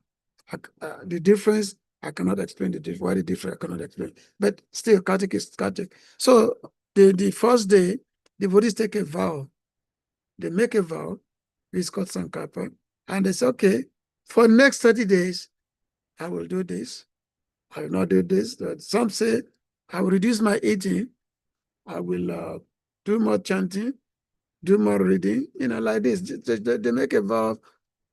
The difference, I cannot explain why the difference I cannot explain. But still, Kartik is Kartik. So the first day, the devotees take a vow. They make a vow, it's called Sankapa, and they say, okay, for next 30 days, I will do this. I will not do this. Some say, I will reduce my eating. I will do more chanting, do more reading, like this. They make a vow.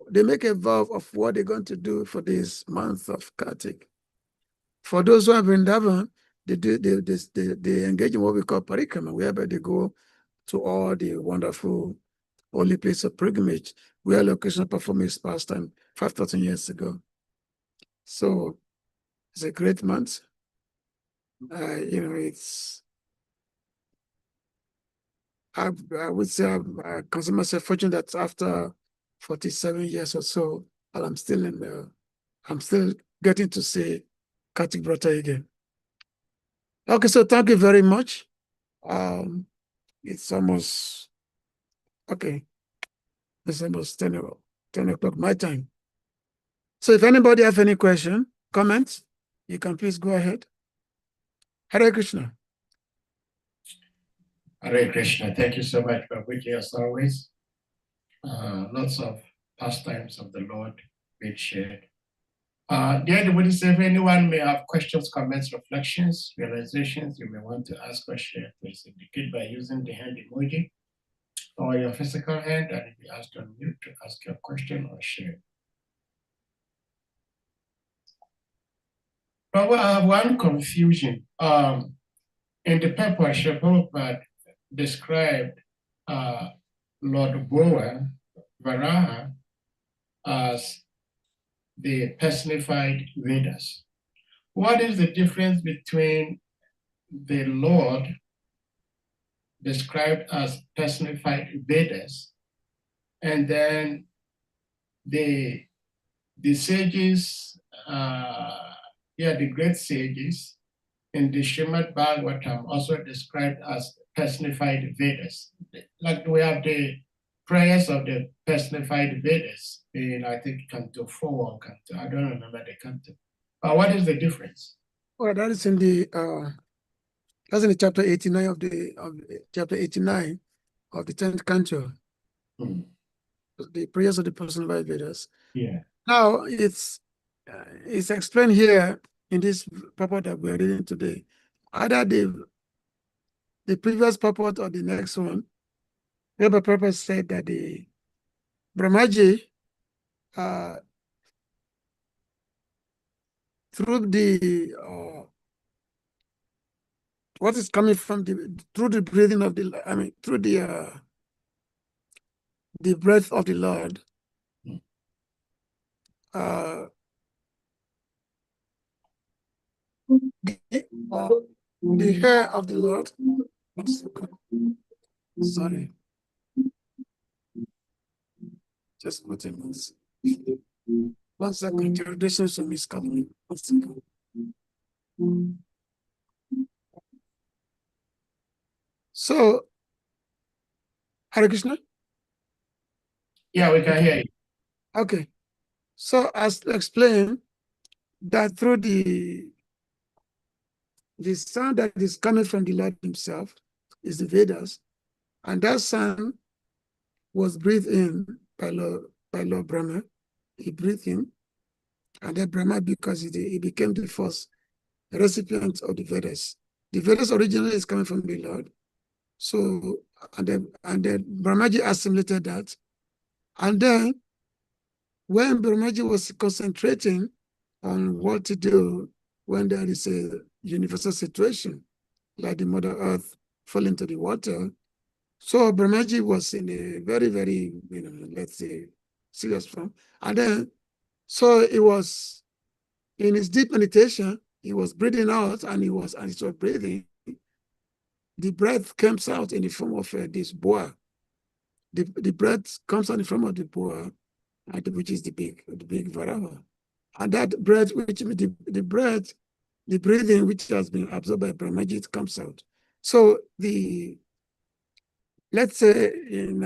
They make a vow of what they're going to do for this month of Kartik. For those who have been Vrindavan, they engage in what we call parikrama, whereby they go to all the wonderful holy place of pilgrimage where Lord Krishna performed his pastime 5,000 years ago. So it's a great month. It's I would say I consider myself fortunate that after 47 years or so, and I'm still getting to see Kartik Brata again. Okay, so thank you very much. It's almost 10 o'clock my time. So if anybody have any question, comments, you can please go ahead. Hare Krishna. Hare Krishna. Thank you so much, Prabhuji, as always. Lots of pastimes of the Lord being shared. Dear devotees, if anyone may have questions, comments, reflections, realizations you may want to ask or share, please indicate by using the hand emoji or your physical hand, and be asked on mute to ask your question or share. Prabhu, I have one confusion. In the paper, Prabhupada described Lord Varaha as the personified Vedas. What is the difference between the Lord described as personified Vedas and then the sages, the great sages in the Srimad Bhagavatam also described as personified Vedas? Like we have the prayers of the personified Vedas in, I think, Canto 4 or Canto, I don't remember the Canto. But what is the difference? Well, that is in the chapter 89 of chapter 89 of the 10th Canto. The prayers of the personified Vedas. Yeah. Now it's explained here in this purport that we're reading today. Either the previous purport or the next one, where the purpose said that the Brahmaji through the what is coming from through the breathing of through the breath of the Lord, the hair of the Lord. Sorry. Just what it means. 1 second, interrogation from is coming. 1 second. So, Hare Krishna? Yeah, we can hear you. Okay. So, as explained, that through the sound that is coming from the Lord himself is the Vedas, and that sound was breathed in by Lord Brahma. He breathed in, and then Brahma, because he became the first recipient of the Vedas. The Vedas originally is coming from the Lord. So, and then Brahmaji assimilated that. And then when Brahmaji was concentrating on what to do when there is a universal situation, like the Mother Earth fell into the water, so Brahmaji was in a very, very, let's say, serious form. And then, so it was in his deep meditation, he was breathing out, and he was breathing. The breath comes out in the form of this boa. The breath comes out in the form of the boa, which is the big Varaha. And that breath, the breathing which has been absorbed by Brahmaji, comes out. So let's say in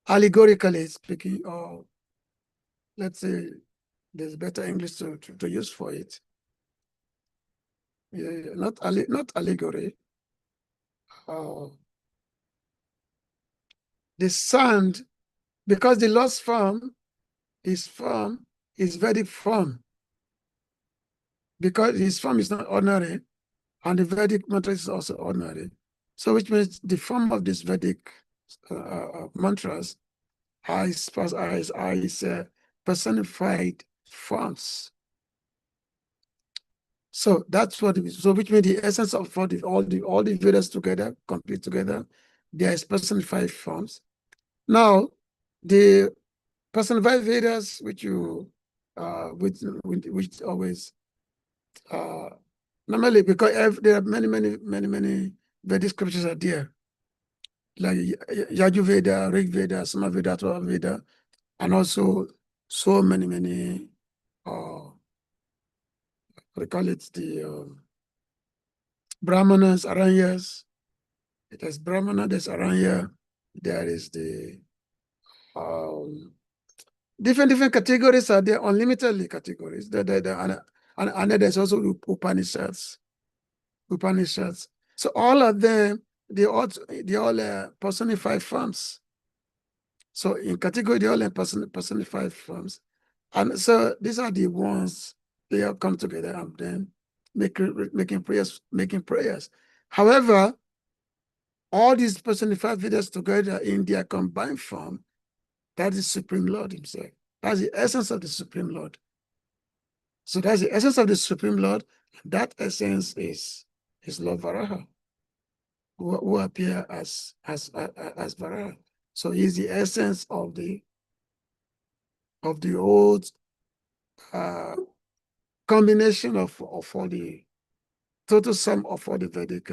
allegorically speaking, or let's say there's better English to use for it. Yeah, not allegory. The sand, because the Lord's form is Vedic form, because his form is not ordinary, and the Vedic matter is also ordinary. So which means the form of this Vedic mantras is personified forms. So that's what it is. So which means the essence of all the Vedas together, complete together, there is personified forms. Now, the personified Vedas, which always normally, because there are many Vedic scriptures are there, like Yajurveda, Rig Veda, Samaveda, Atharva Veda, and also so many we call it the Brahmanas, Aranyas. There's Brahmana, there's Aranya, there is the different categories are there, unlimitedly categories. And then there's also Upanishads. So all of them, they all personify forms. So in category, they all personify forms. And so these are the ones they all come together and then making prayers. However, all these personified Vedas together in their combined form, that is Supreme Lord himself. That's the essence of the Supreme Lord. So that's the essence of the Supreme Lord. That essence is Lord Varaha, who appear as Varaha. So he's the essence of the old combination of all the total sum of all the Vedic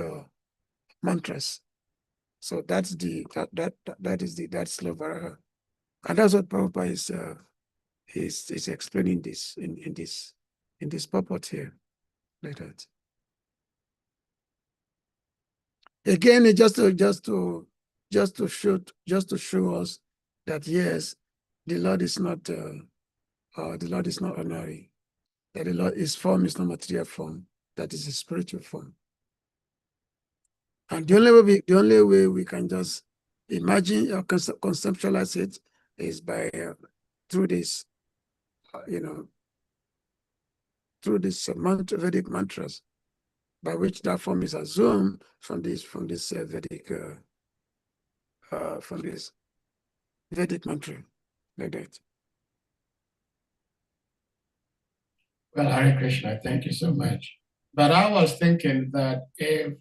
mantras. So that's that's Lord Varaha. And that's what Prabhupada is explaining this in this purport here, like that. Again, it's just to show us that yes, the Lord is not ordinary. That the Lord, his form is not material form. That is a spiritual form. And the only way we can just imagine or conceptualize it is by through this, through this Vedic mantras, by which that form is assumed from this Vedic mantra, like that. Well, Hare Krishna, thank you so much. But I was thinking that if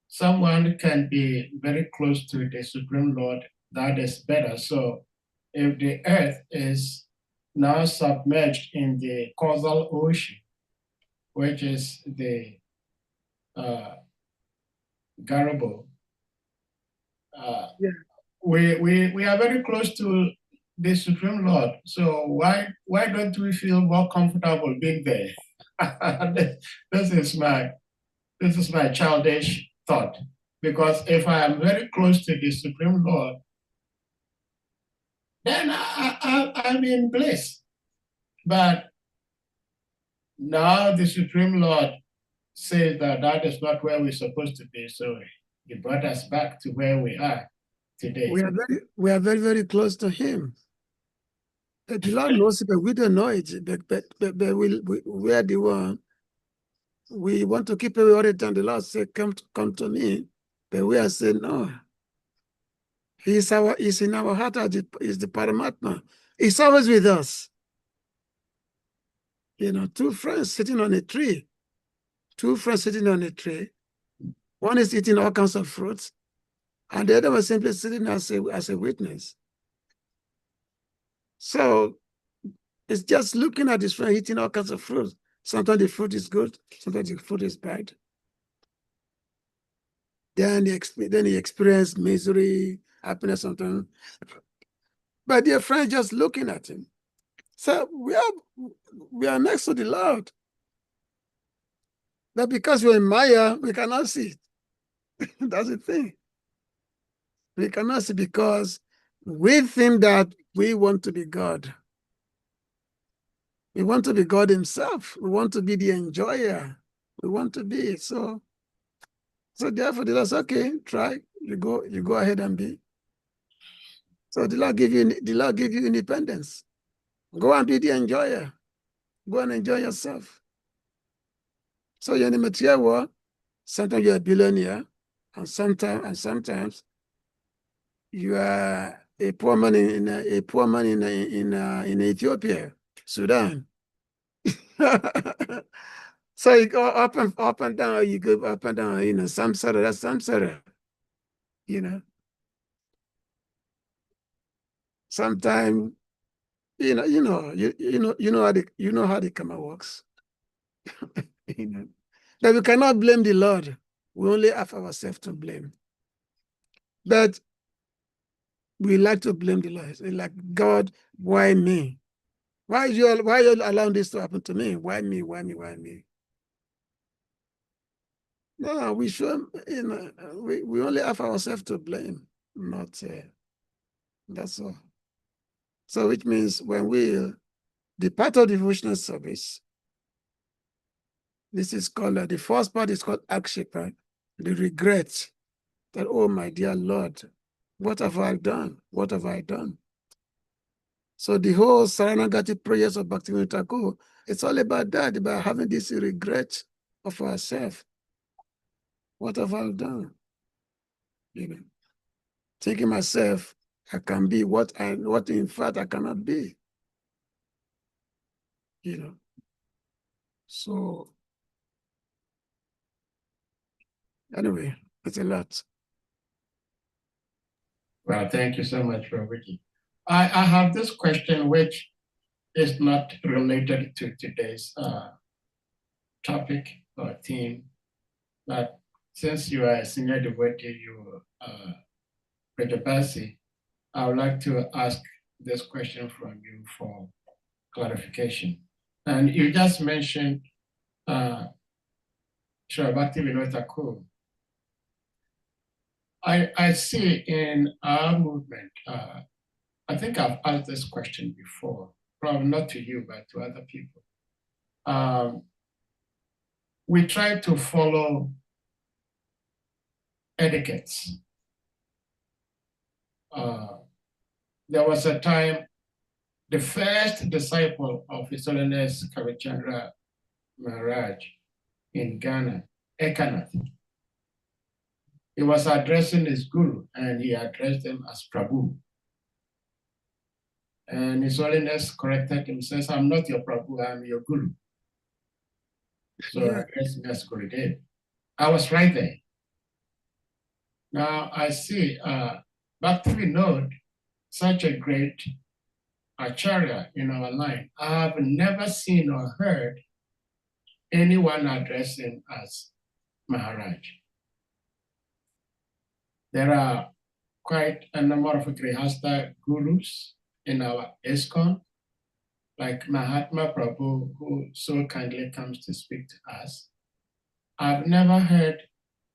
someone can be very close to the Supreme Lord, that is better. So if the earth is now submerged in the causal ocean, which is the Garabo, we are very close to the Supreme Lord. So why don't we feel more comfortable being there? This is my childish thought. Because if I am very close to the Supreme Lord, then I'm in bliss. But now the Supreme Lord says that is not where we're supposed to be. So he brought us back to where we are today. We are very close to him. The Lord knows it, but we don't know it. But we are the one. We want to keep away all the time. The Lord said, come to me. But we are saying, no. He's in our heart, is the Paramatma. He's always with us. Two friends sitting on a tree. One is eating all kinds of fruits, and the other was simply sitting as a witness. So it's just looking at his friend eating all kinds of fruits. Sometimes the fruit is good, sometimes the fruit is bad. Then he experienced misery, happiness, sometimes. But their friend just looking at him. So we are next to the Lord. But because we're in Maya, we cannot see it. That's the thing. We cannot see because we think that we want to be God. We want to be God himself. We want to be the enjoyer. We want to be. So therefore the Lord says, okay, try. You go ahead and be. So the Lord give you independence. Go and be the enjoyer. Go and enjoy yourself. So you're in the material world. Sometimes you're a billionaire. and sometimes you are a poor man in Ethiopia, Sudan. So you go up and down, you go up and down, samsara, that's samsara, Sometimes, you know how the karma works. That we cannot blame the Lord. We only have ourselves to blame. But we like to blame the Lord. It's like, God, why me? Why are you allowing this to happen to me? Why me? Why me? Why me? No, we should, we only have ourselves to blame, not, that's all. So which means when we depart of devotional service, this is called, the first part is called akshipa, the regret that, oh my dear Lord, what have I done? What have I done? So the whole Saranagati prayers of Bhaktivinoda Thakur, it's all about that, about having this regret of ourselves. What have I done? Thinking myself, I can be what in fact I cannot be. So anyway, it's a lot. Well, thank you so much, Prabhuji. I have this question which is not related to today's topic or theme, but since you are a senior devotee, you Basi, I would like to ask this question from you for clarification. And you just mentioned Sri Bhaktivinoda Thakur. I see in our movement, I think I've asked this question before, probably not to you, but to other people. We try to follow etiquettes. There was a time, the first disciple of His Holiness Kavichandra Maharaj in Ghana, Ekanath, he was addressing his guru and he addressed him as Prabhu. And His Holiness corrected him, says, I'm not your Prabhu, I'm your guru. So address me as Gurudev. I was right there. Now I see Bhaktivinoda, such a great acharya in our line. I have never seen or heard anyone address him as Maharaj. There are quite a number of Grihastha gurus in our ISKCON, like Mahatma Prabhu, who so kindly comes to speak to us. I've never heard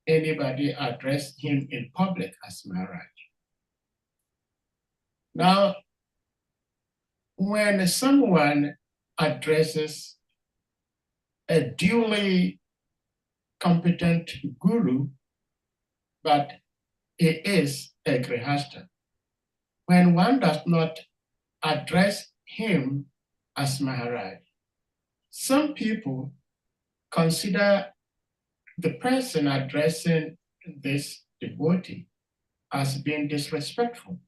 anybody address him in public as Maharaj. Now, when someone addresses a duly competent guru, but he is a Grihastha, when one does not address him as Maharaj, some people consider the person addressing this devotee as being disrespectful.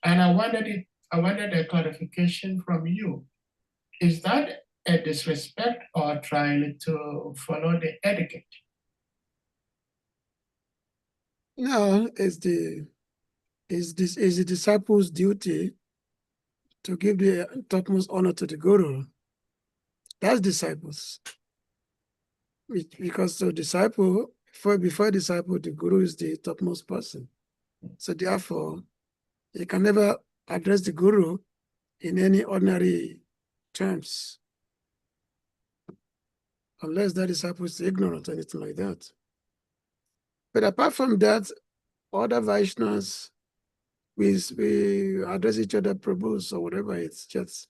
And I wanted a clarification from you. Is that a disrespect or trying to follow the etiquette? No, it's the disciple's duty to give the topmost honor to the guru. That's disciples. Because the disciple, before disciple, the guru is the topmost person. So therefore, you can never address the guru in any ordinary terms, unless that disciple is ignorant or anything like that. But apart from that, other Vaishnavas, we address each other Prabhus or whatever. It's just,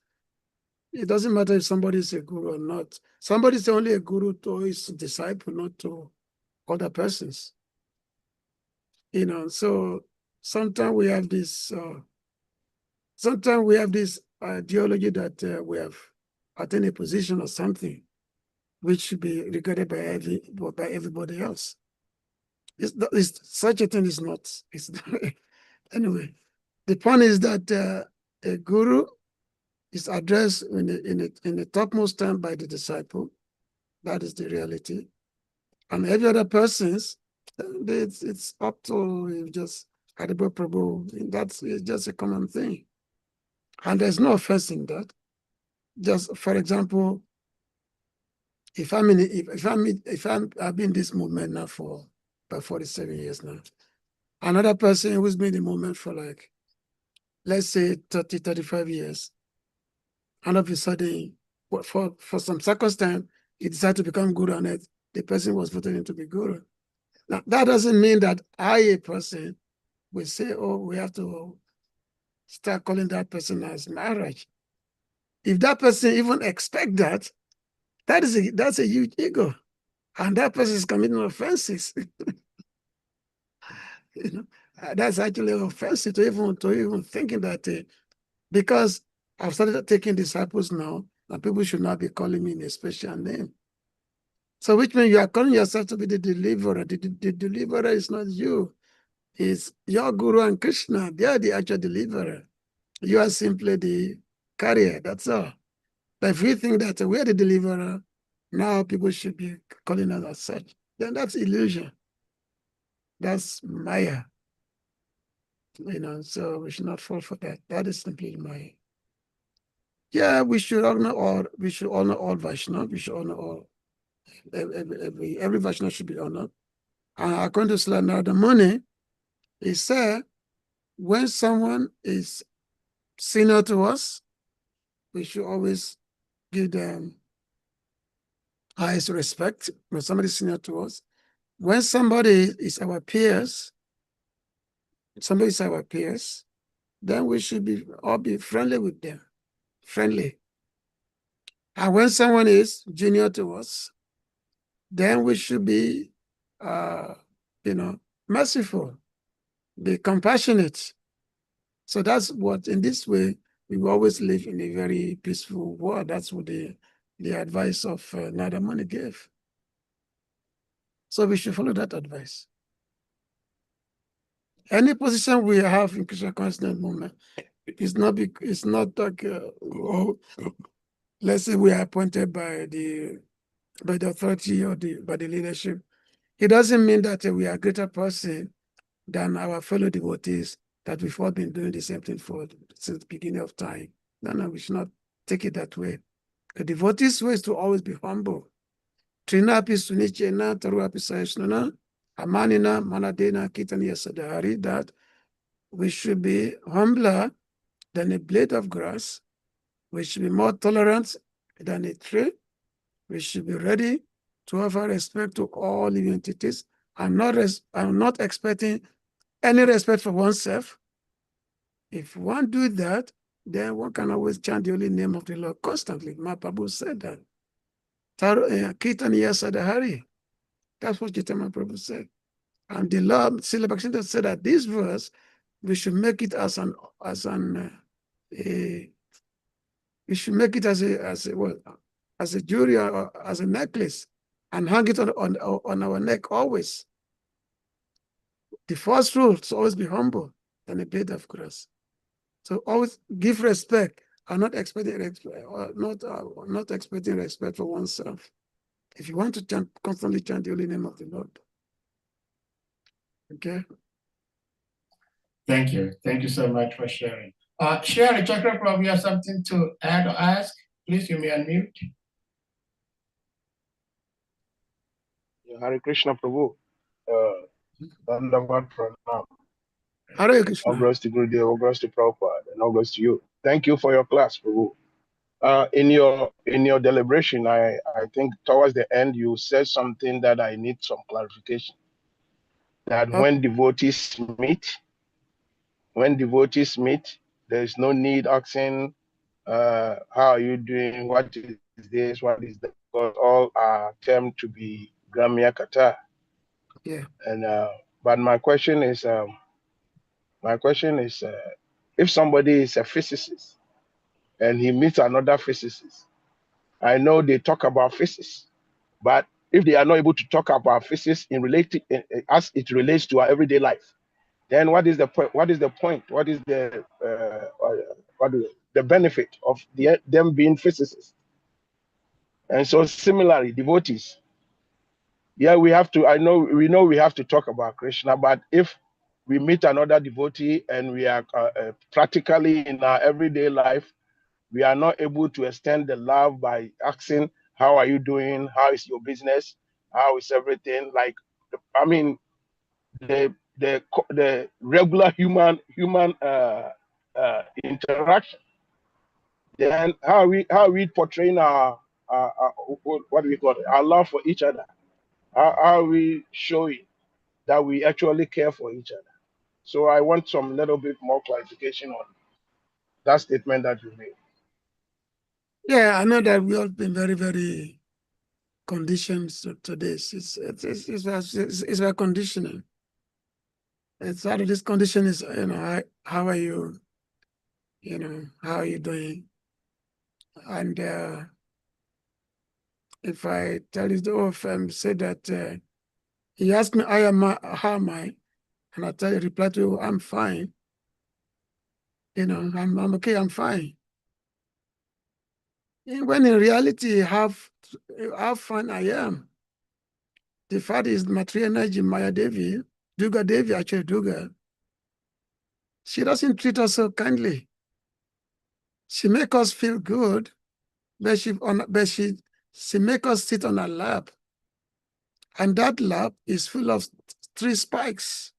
it doesn't matter if somebody is a guru or not. Somebody is only a guru to his disciple, not to other persons. So sometimes we have this ideology that we have attained a position or something which should be regarded by everybody else. Such a thing is not. It's anyway. The point is that a guru is addressed in the topmost term by the disciple. That is the reality. And every other person's, it's up to just Adibo Prabhu. That's just a common thing. And there's no offense in that. Just for example, if I've been in this movement now for about 47 years now, another person who's been in the movement for like, let's say 30, 35 years, and all of a sudden, for some circumstance, he decided to become guru, and the person was voted him to be guru. Now, that doesn't mean that I, a person, will say, oh, we have to start calling that person as Maharaj. If that person even expect that, that's a huge ego. And that person is committing offenses. You know, that's actually offensive to even thinking that because I've started taking disciples now, and people should not be calling me in a special name. So which means you are calling yourself to be the deliverer. The deliverer is not you. It's your guru and Krishna. They are the actual deliverer. You are simply the carrier, that's all. But if you think that we are the deliverer, now people should be calling us as such, then that's illusion. That's Maya. So we should not fall for that. That is simply Maya. Yeah, we should honor all Vaishnava. We should honor all. Every Vaishnava should be honored. According to Srila Narada Muni, he said, when someone is senior to us, we should always give them highest respect when somebody is senior to us. When somebody is our peers, then we should all be friendly with them. Friendly. And when someone is junior to us, then we should be merciful, be compassionate. So that's what, in this way, we will always live in a very peaceful world. That's what the advice of Narada Muni gave. So we should follow that advice. Any position we have in Krishna consciousness movement, it's not like, let's say we are appointed by the authority or by the leadership. It doesn't mean that we are a greater person than our fellow devotees, that we've all been doing the same thing since the beginning of time. No, we should not take it that way. The devotee's way is to always be humble. Trinapi sunichena taruapi sayasnana amanina manadena kitaniya sadahari, that we should be humbler than a blade of grass. We should be more tolerant than a tree. We should be ready to offer respect to all living entities and not expecting any respect for oneself. If one do that, then one can always chant the holy name of the Lord constantly. PRABHU said that. Kirtaniya Sadahari. That's what Chaitanya Prabhu said. And the Lord, Srila Bhaktivinoda said that this verse, we should make it as a jewelry or as a necklace, and hang it on our neck always. The first rule is always be humble than a blade of grass. So always give respect and not expecting respect for oneself. If you want to constantly chant the holy name of the Lord. Okay. Thank you. Thank you so much for sharing. Share Chakra Prabhu, you have something to add or ask? Please, you may unmute. Hare Krishna Prabhu. Dandavad Pranam. Hare Krishna. All glories to Gurudev, all glories to Prabhupada, and all glories to you. Thank you for your class, Prabhu. In your deliberation, I think towards the end you said something that I need some clarification. That when devotees meet, there is no need asking, how are you doing? What is this? What is that? Because all are termed to be Gramya Kata. Yeah. And but my question is, if somebody is a physicist and he meets another physicist, I know they talk about physics, but if they are not able to talk about physics as it relates to our everyday life, then what is the point? What is the point? What is the benefit of them being physicists? And so similarly, devotees, yeah, we have to. We know we have to talk about Krishna, but if we meet another devotee and we are practically in our everyday life, we are not able to extend the love by asking, "How are you doing? How is your business? How is everything?" Like, I mean, the regular human interaction. Then how are we portraying our what do we call it? Our love for each other? How are we showing that we actually care for each other? So I want some little bit more clarification on that statement that you made. Yeah, I know that we all been very, very conditioned to this. It's a conditioning. It's out of this condition is, how are you, how are you doing? And if I tell you the old firm, say that he asked me, how am I? And I tell you, reply to you, I'm fine. I'm okay, I'm fine. And when in reality, how fine I am. The fact is, material energy, Maya Devi, Durga Devi, actually Durga, she doesn't treat us so kindly. She make us feel good, but she make us sit on her lap. And that lap is full of 3 spikes.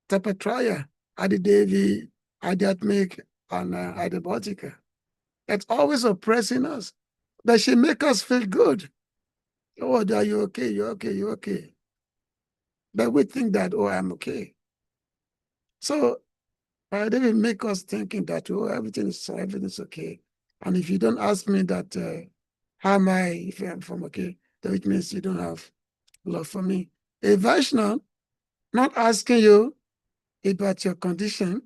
Tapatraya, Adidevi, Adhyatmik, and Adibhatika. It's always oppressing us. But she make us feel good. Oh, are you okay? You're okay, you're okay. But we think that, oh, I'm okay. So they will make us thinking that, oh, everything's okay. And if you don't ask me that, how am I, if I'm from okay, then it means you don't have love for me. A Vaishnava not asking you about your condition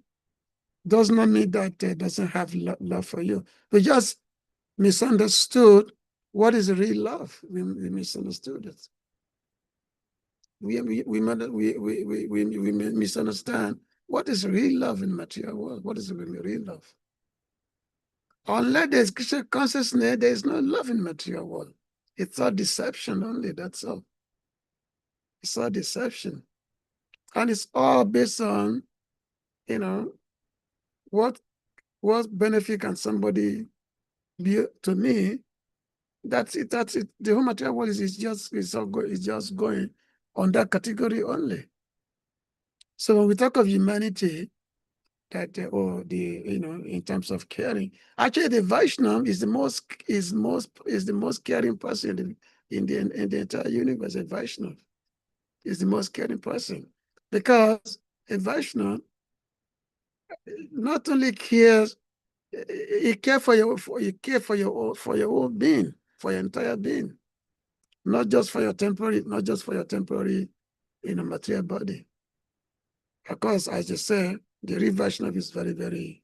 does not mean that doesn't have love for you. We just misunderstood what is real love. We misunderstood it. We misunderstand what is real love in material world. What is real love? Unless there's Krishna consciousness, there is no love in material world. It's all deception only, that's all. It's all deception. And it's all based on, what benefit can somebody be to me? That's it. The whole material world is just going on that category only. So when we talk of humanity, that in terms of caring, actually the Vaishnava is the most caring person in the entire universe. A Vaishnava is the most caring person, because a Vaishnava not only cares, he cares for your whole being, for your entire being, not just for your temporary material body. Of course, as you say, the real Vaishnava is very, very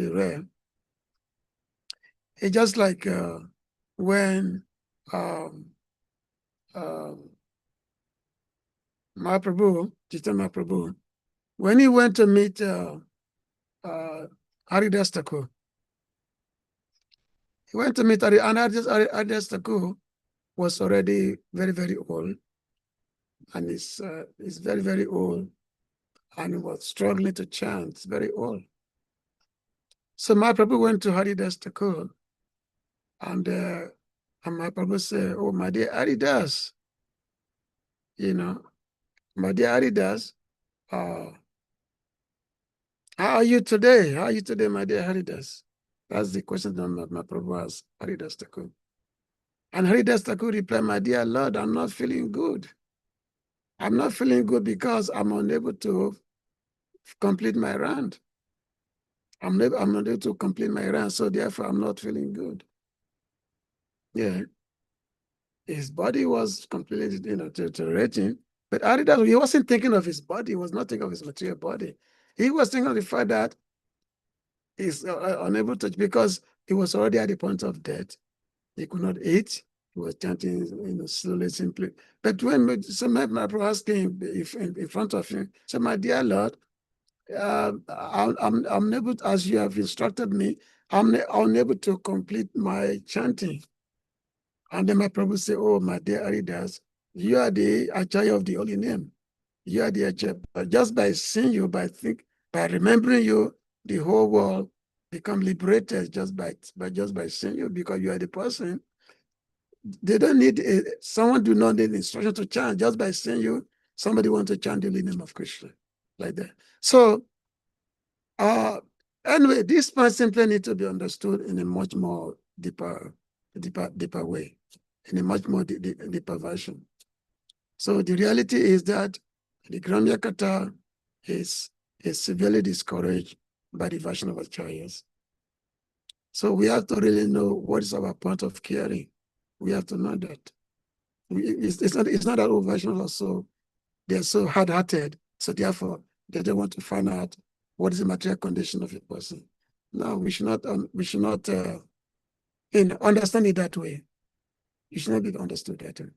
rare. It's just like when Mahaprabhu, Chaitanya Mahaprabhu, when he went to meet Haridas Thakur, Haridas Thakur was already very, very old, and he's very, very old, and he was struggling to chant, very old. So Mahaprabhu went to Haridas Thakur, and Mahaprabhu said, "Oh, my dear Haridas, my dear Haridas, how are you today? How are you today, my dear Haridas?" That's the question that Mahaprabhu asked Haridas Thakur. And Haridas Thakur replied, "My dear Lord, I'm not feeling good. I'm not feeling good because I'm unable to complete my round. I'm not able to complete my round, so therefore I'm not feeling good." Yeah. His body was completely, deteriorating. But Haridas, he wasn't thinking of his body. He was not thinking of his material body. He was thinking of the fact that he's unable to, because he was already at the point of death. He could not eat. He was chanting, slowly, simply. But when my brother asked him in front of him, said, "My dear Lord, I'm unable, as you have instructed me, I'm unable to complete my chanting." And then my Prabhu said, "Oh, my dear Haridas, you are the Acharya of the holy name. You are the Acharya. Just by seeing you, by remembering you, the whole world become liberated just by seeing you, because you are the person. They don't need someone do not need instruction to chant. Just by seeing you, somebody want to chant the holy name of Krishna, like that." So anyway, this point simply need to be understood in a much more deeper way, in a much more deeper version. So the reality is that the Gramya Kata is severely discouraged by the version of acharyas. So we have to really know what is our point of caring. We have to know that. It's not that old version also. They're so hard-hearted, so therefore they don't want to find out what is the material condition of a person. No, we should not understand it that way. It should not be understood that way.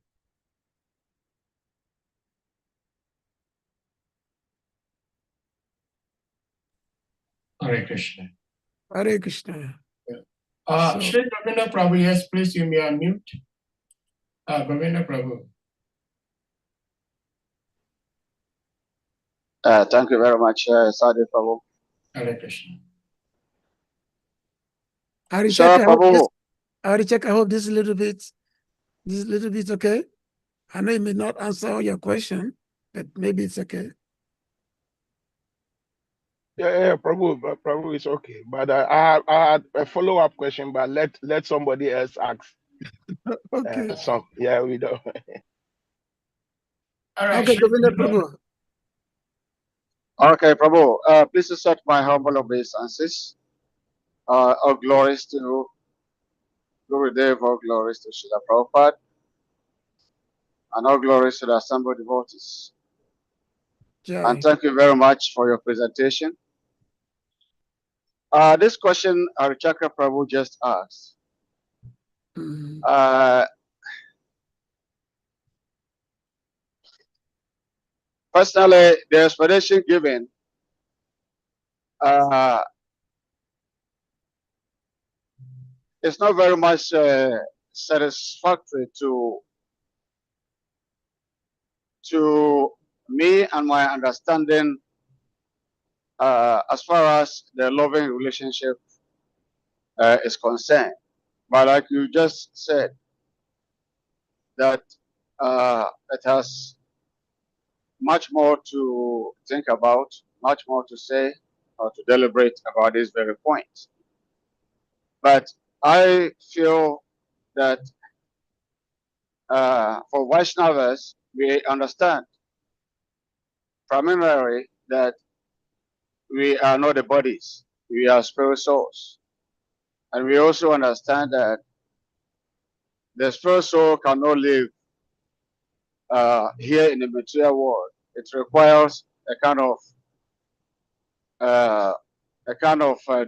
Hare Krishna. Hare Krishna. Shri Govinda Prabhu, yes, please, you may unmute. Govinda Prabhu. Thank you very much, Sadhu Prabhu. Hare Krishna. Harichak, I hope this is a little bit okay. I know it may not answer all your question, but maybe it's okay. Yeah, Prabhu is okay. But I had a follow-up question, but let somebody else ask. Okay. We don't. All right. Okay, Govinda Prabhu. Okay, Prabhu, please accept my humble obeisances. All glories to Gurudev, all glories to Srila Prabhupada, and all glories to the assembled devotees. Jai. And thank you very much for your presentation. This question Harichakra Prabhu just asked. Personally, the explanation given is not very much satisfactory to me and my understanding as far as the loving relationship is concerned. But like you just said, that it has much more to think about, much more to say, or to deliberate about this very point. But I feel that for Vaishnavas, we understand primarily that we are not the bodies, we are spirit souls. And we also understand that the spirit soul cannot live here in the material world. It requires a kind of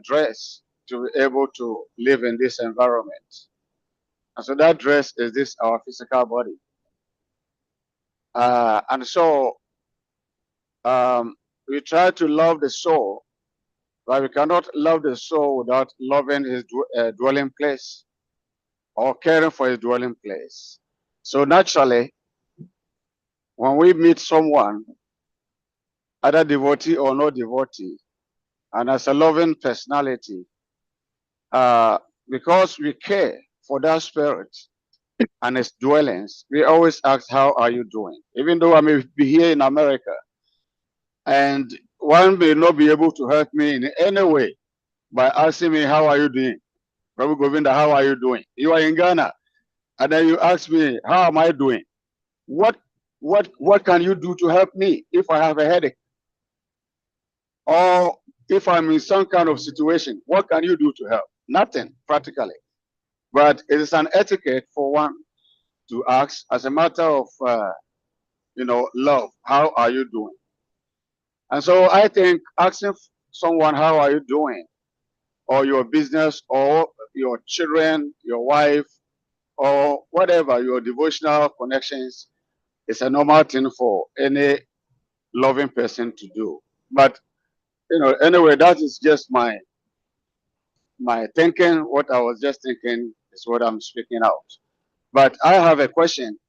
dress to be able to live in this environment. And so that dress is this our physical body. And so we try to love the soul, but we cannot love the soul without loving his dwelling place or caring for his dwelling place. So naturally, when we meet someone, either devotee or no devotee, and as a loving personality, because we care for that spirit and its dwellings, we always ask, how are you doing? Even though I may be here in America, and one may not be able to help me in any way by asking me, how are you doing? Prabhu Govinda, how are you doing? You are in Ghana, and then you ask me, how am I doing? What can you do to help me if I have a headache? Or if I'm in some kind of situation, what can you do to help? Nothing, practically. But it is an etiquette for one to ask, as a matter of, love, how are you doing? And so I think asking someone, how are you doing? Or your business, or your children, your wife, or whatever your devotional connections is a normal thing for any loving person to do. But anyway, that is just my thinking. What I was just thinking is what I'm speaking out. But I have a question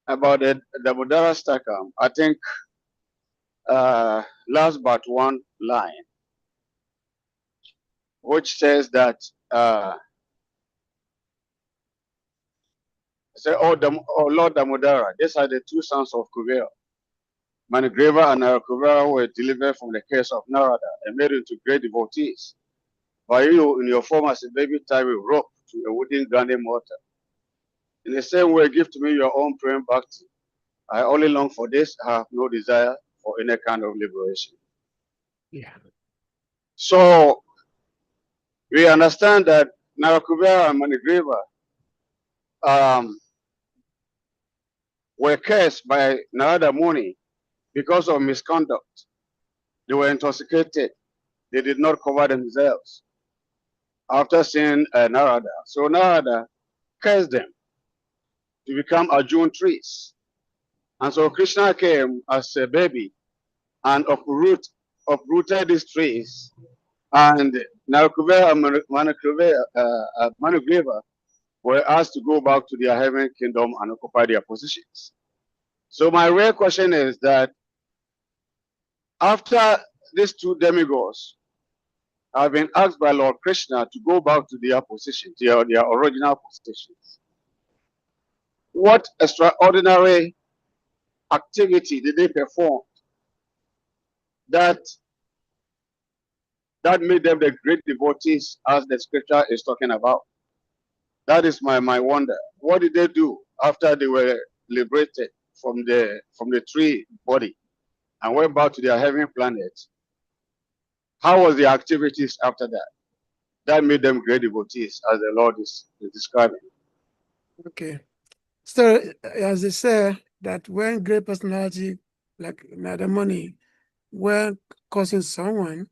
about the Mudara Stakam. I think last but one line, which says that oh Lord Damodara, these are the two sons of Kubera. Manigrava and Narakubera were delivered from the curse of Narada and made into great devotees. By you, in your form as a baby, tie with rope to a wooden grinding mortar. In the same way, give to me your own praying bhakti. I only long for this. I have no desire for any kind of liberation. Yeah. So we understand that Narakubera and Manigrava were cursed by Narada Muni because of misconduct. They were intoxicated. They did not cover themselves after seeing Narada. So Narada cursed them to become Arjun trees. And so Krishna came as a baby and uprooted these trees. And Narakubera and Manigrava were asked to go back to their heaven kingdom and occupy their positions. So my real question is that after these two demigods have been asked by Lord Krishna to go back to their positions, their original positions, what extraordinary activity did they perform that made them the great devotees as the scripture is talking about? That is my wonder. What did they do after they were liberated from the tree body and went back to their heaven planet? How was the activities after that? That made them great devotees, as the Lord is describing. Okay. So, as they say, that when great personality like Nada Money were causing someone,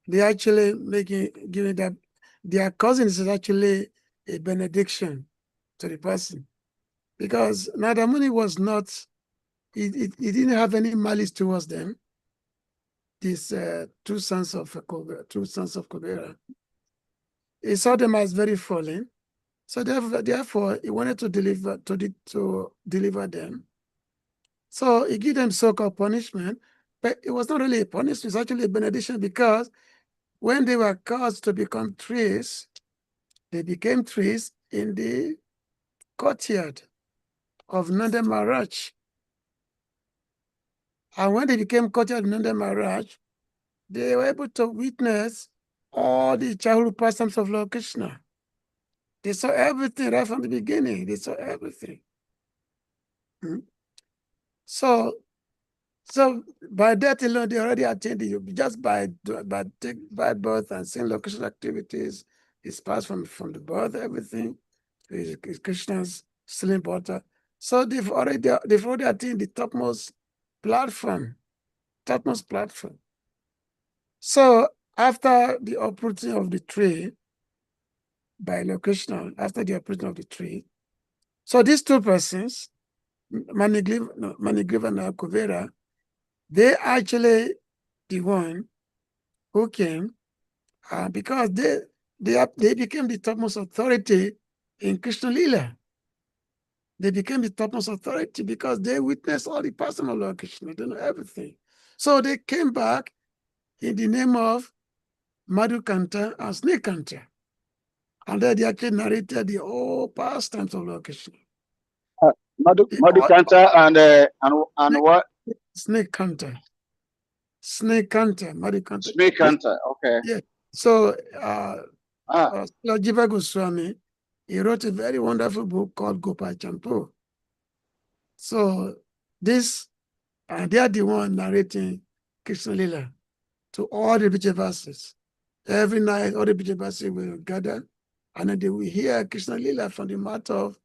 they actually giving that their cousins is actually a benediction to the person, because Nada Money was not, he didn't have any malice towards them. These two sons of Kubera. He saw them as very fallen. So therefore, he wanted to deliver them. So he gave them so-called punishment, but it was not really a punishment, it's actually a benediction, because when they were caused to become trees, they became trees in the courtyard of Nanda Maharaj. And when they became courtyard of Nanda Maharaj, they were able to witness all the childhood pastimes of Lord Krishna. They saw everything right from the beginning. They saw everything. So by that alone, they already attained you. Just by birth and seeing location activities, it's passed from the birth, everything is Krishna's sleeping water. So they've already attained the topmost platform. So after the uprooting of the tree by Lord Krishna, so these two persons, Manigrava and Kuvera, they actually the one who came because they became the topmost authority in Krishna Lila. They became the topmost authority because they witnessed all the personal Lord Krishna. They know everything. So they came back in the name of Madhukanta and Snekanta. And then they actually narrated the whole pastimes of Lord Krishna. Madhukanta and what? Snekanta, Madhukanta. Snekanta, okay. Yeah. So Lord Jiva Goswami, he wrote a very wonderful book called Gopal Champu. So they are the one narrating Krishna Lila to all the Vijayavasis. Every night, all the Vijayavasis will gather, and then they will hear Krishna Lila from the mouth of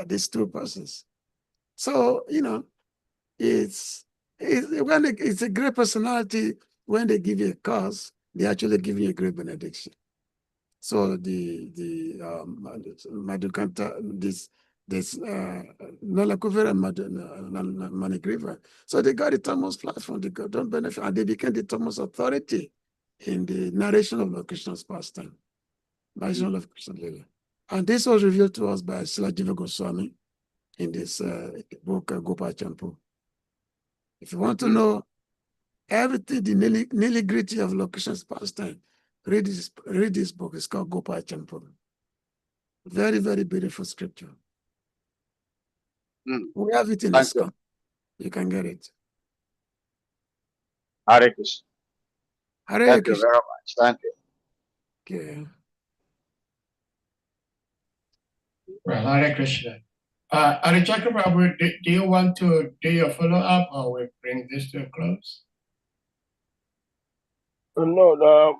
these two persons. So, it's a great personality. When they give you a cause, they actually give you a great benediction. So the Madhukanta, this Nolakuvera Manigriva. So they got the Thomas platform, they got don't benefit, and they became the Thomas authority in the narration of Krishna's pastime, narration of Krishna Lila. And this was revealed to us by Srila Jiva Goswami in this book, Gopal Champu. If you want to know everything, the nitty-gritty of Lord Krishna's pastime, read this book. It's called Gopal Champu. Very, very beautiful scripture. We have it in the scan. You can get it. Hare Krishna. Hare Thank Krishna. you very much. Thank you. Okay. Well, Hare Krishna. Arichaka Prabhu, do you want to do your follow-up or we bring this to a close? No,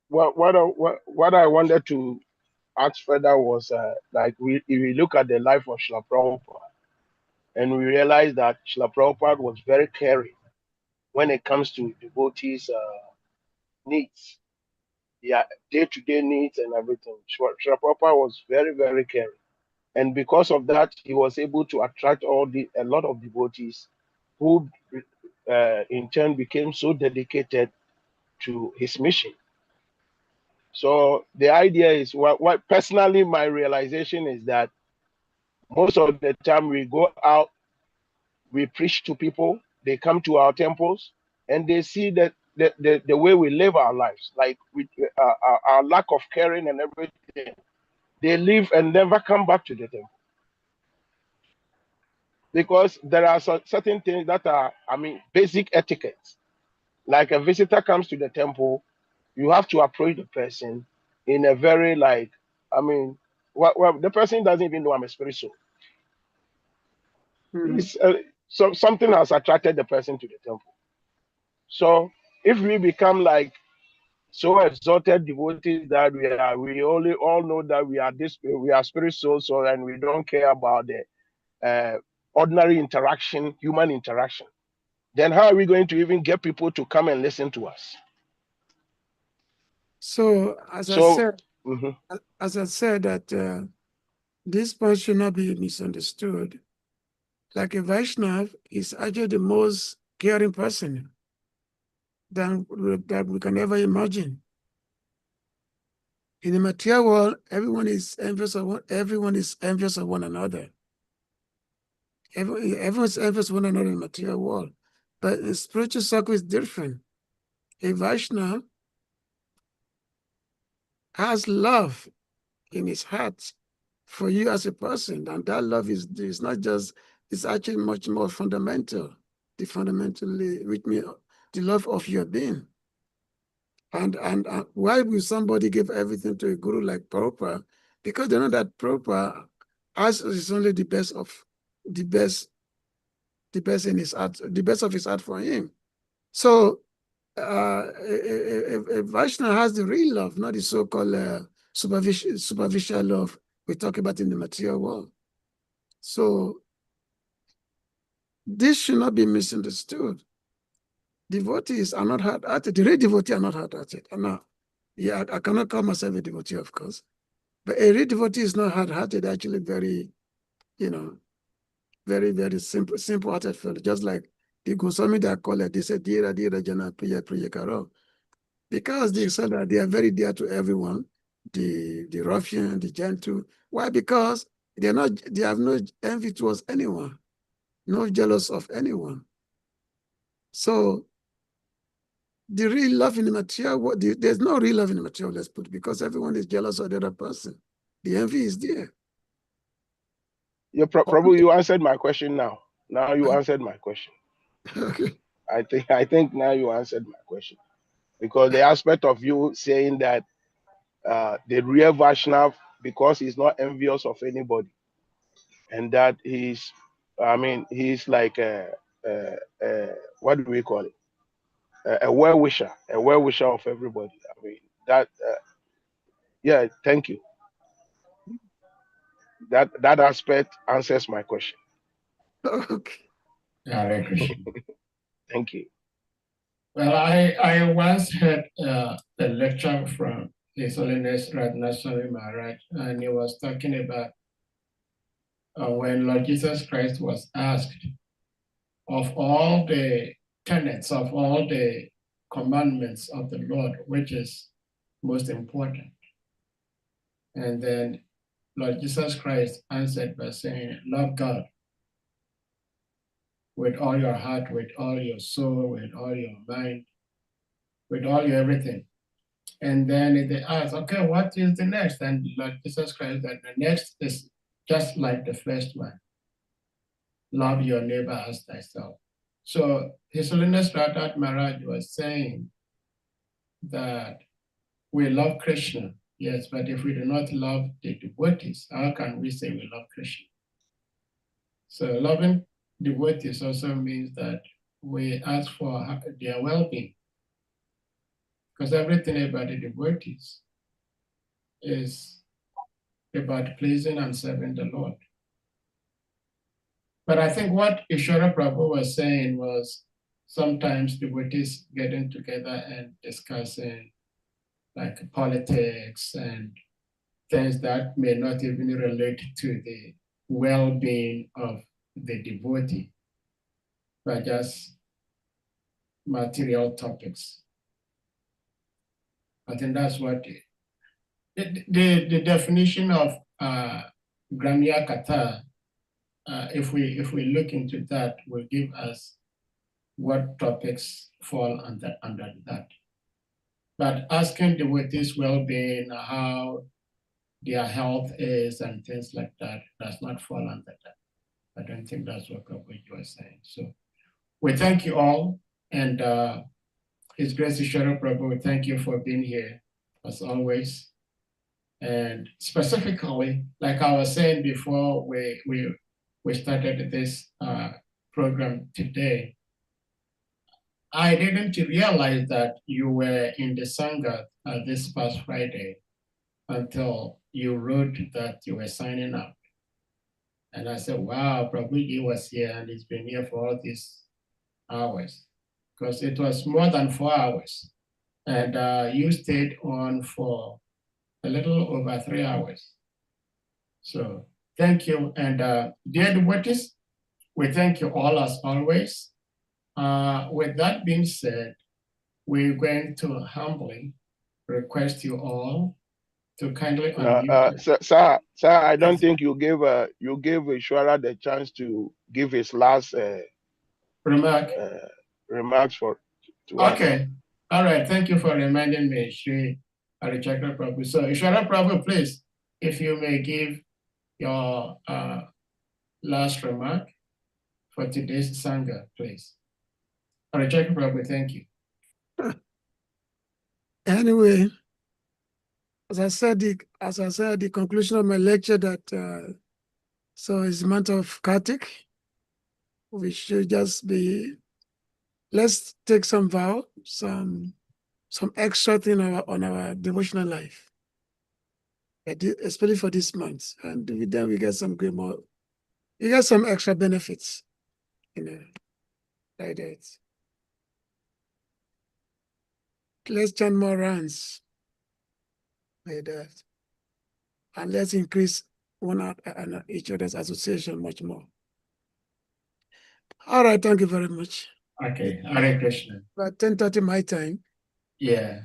what I wanted to ask further was like if we look at the life of Srila Prabhupada and we realize that Srila Prabhupada was very caring when it comes to devotees' needs, yeah, day-to-day needs and everything. Srila Prabhupada was very, very caring. And because of that, he was able to attract a lot of devotees who in turn became so dedicated to his mission. So the idea is what personally my realization is that most of the time we go out, we preach to people, they come to our temples and they see that the way we live our lives, like our lack of caring and everything, they leave and never come back to the temple. Because there are certain things that are, basic etiquette. Like a visitor comes to the temple, you have to approach the person in a very the person doesn't even know I'm a spirit soul. So something has attracted the person to the temple. So if we become like so exalted devotees that we only all know that we are spirit souls, so and we don't care about the ordinary interaction, human interaction, then how are we going to even get people to come and listen to us? So as I said that this point should not be misunderstood. Like a Vaishnav is actually the most caring person that we can ever imagine. In the material world, everyone is envious of one another. Everyone's envious of one another in the material world. But the spiritual circle is different. A Vaishnava has love in his heart for you as a person, and that love is not just, it's actually much more fundamental. The love of your being. And why will somebody give everything to a guru like Prabhupada? Because they know that Prabhupada is only the best of his art for him. So a Vaishnava has the real love, not the so-called superficial love we talk about in the material world. So this should not be misunderstood. Devotees are not hard-hearted. The real devotees are not hard-hearted. I cannot call myself a devotee, of course. But a real devotee is not hard-hearted, actually very, very, very simple-hearted fellow. Just like the Goswami that call it, they said, Dira Jana Priya Priya Karo. Because they said that they are very dear to everyone, the ruffian, the gentle. Why? Because they have no envy towards anyone, no jealous of anyone. So the real love in the material world, there's no real love in the material, let's put it, because everyone is jealous of the other person. The envy is there. Yeah, Prabhu, you answered my question now. Now you answered my question. Okay. I think now you answered my question. Because the aspect of you saying that the real Vaishnav, because he's not envious of anybody, and that he's like what do we call it? A well-wisher of everybody. Yeah, thank you. That aspect answers my question. Okay. Hare Krishna. Thank you. Well, I once heard a lecture from His Holiness Radha Swami Maharaj, and he was talking about when Lord Jesus Christ was asked of all the tenets, of all the commandments of the Lord, which is most important. And then Lord Jesus Christ answered by saying, love God with all your heart, with all your soul, with all your mind, with all your everything. And then they asked, okay, what is the next? And Lord Jesus Christ said, the next is just like the first one. Love your neighbor as thyself. So His Holiness Radha Maharaj was saying that we love Krishna, yes, but if we do not love the devotees, how can we say we love Krishna? So loving devotees also means that we ask for their well-being, because everything about the devotees is about pleasing and serving the Lord. But I think what Ishwara Prabhu was saying was sometimes devotees getting together and discussing like politics and things that may not even relate to the well-being of the devotee, but just material topics. I think that's what the definition of Gramya Katha, if we look into that, will give us what topics fall under that. But asking devotees well-being, how their health is and things like that does not fall under that. I don't think that's what Prabhu was saying. So we thank you all, and His Grace Ishwara Prabhu, we thank you for being here as always. And specifically, like I was saying before we started this program today, I didn't realize that you were in the Sangha this past Friday until you wrote that you were signing up. And I said, wow, Prabhuji was here and he's been here for all these hours, because it was more than 4 hours. And you stayed on for a little over 3 hours. So thank you. And dear devotees, we thank you all as always. With that being said, we're going to humbly request you all to kindly unmute. Sir, I don't think you gave Ishwara the chance to give his last remarks to okay. All right. Thank you for reminding me, Shri Harichakra Prabhu. So Ishwara Prabhu, please, if you may give your last remark for today's Sangha, please. Harichakra Prabhu, thank you. Anyway, as I said, the conclusion of my lecture that so it's the month of Kartik. We should just be, let's take some vow, some extra thing on our devotional life, especially for this month, and then we get some good more. You get some extra benefits, like that. Let's chant more rounds like that. And let's increase and each other's association much more. All right, thank you very much. Okay, Hare Krishna. About 10:30 my time. Yeah,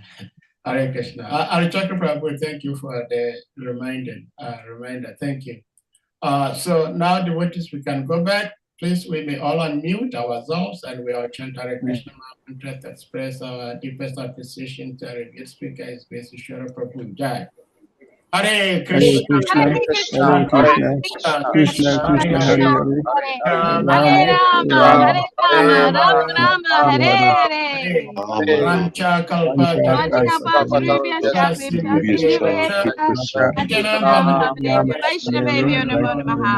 Hare Krishna. Harichakra Prabhu, thank you for the reminder. Thank you. So now devotees, we can go back. Please, we may all unmute ourselves and we all chant Hare Krishna mantra to express our deepest appreciation to our guest speaker, His Grace Ishwara Prabhu Jai. Hare Krishna, Hare Krishna, Krishna Krishna, Hare Hare, Hare Rama, Rama Rama, Hare Hare. Rancha Kalpa Vaishnavebhyo Namo Namaha.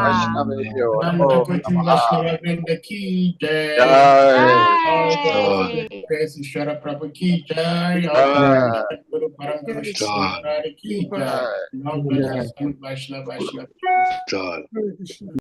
Ishwara Prabhu ki jai, Guru Param Krishna ki jai, Vaishnava.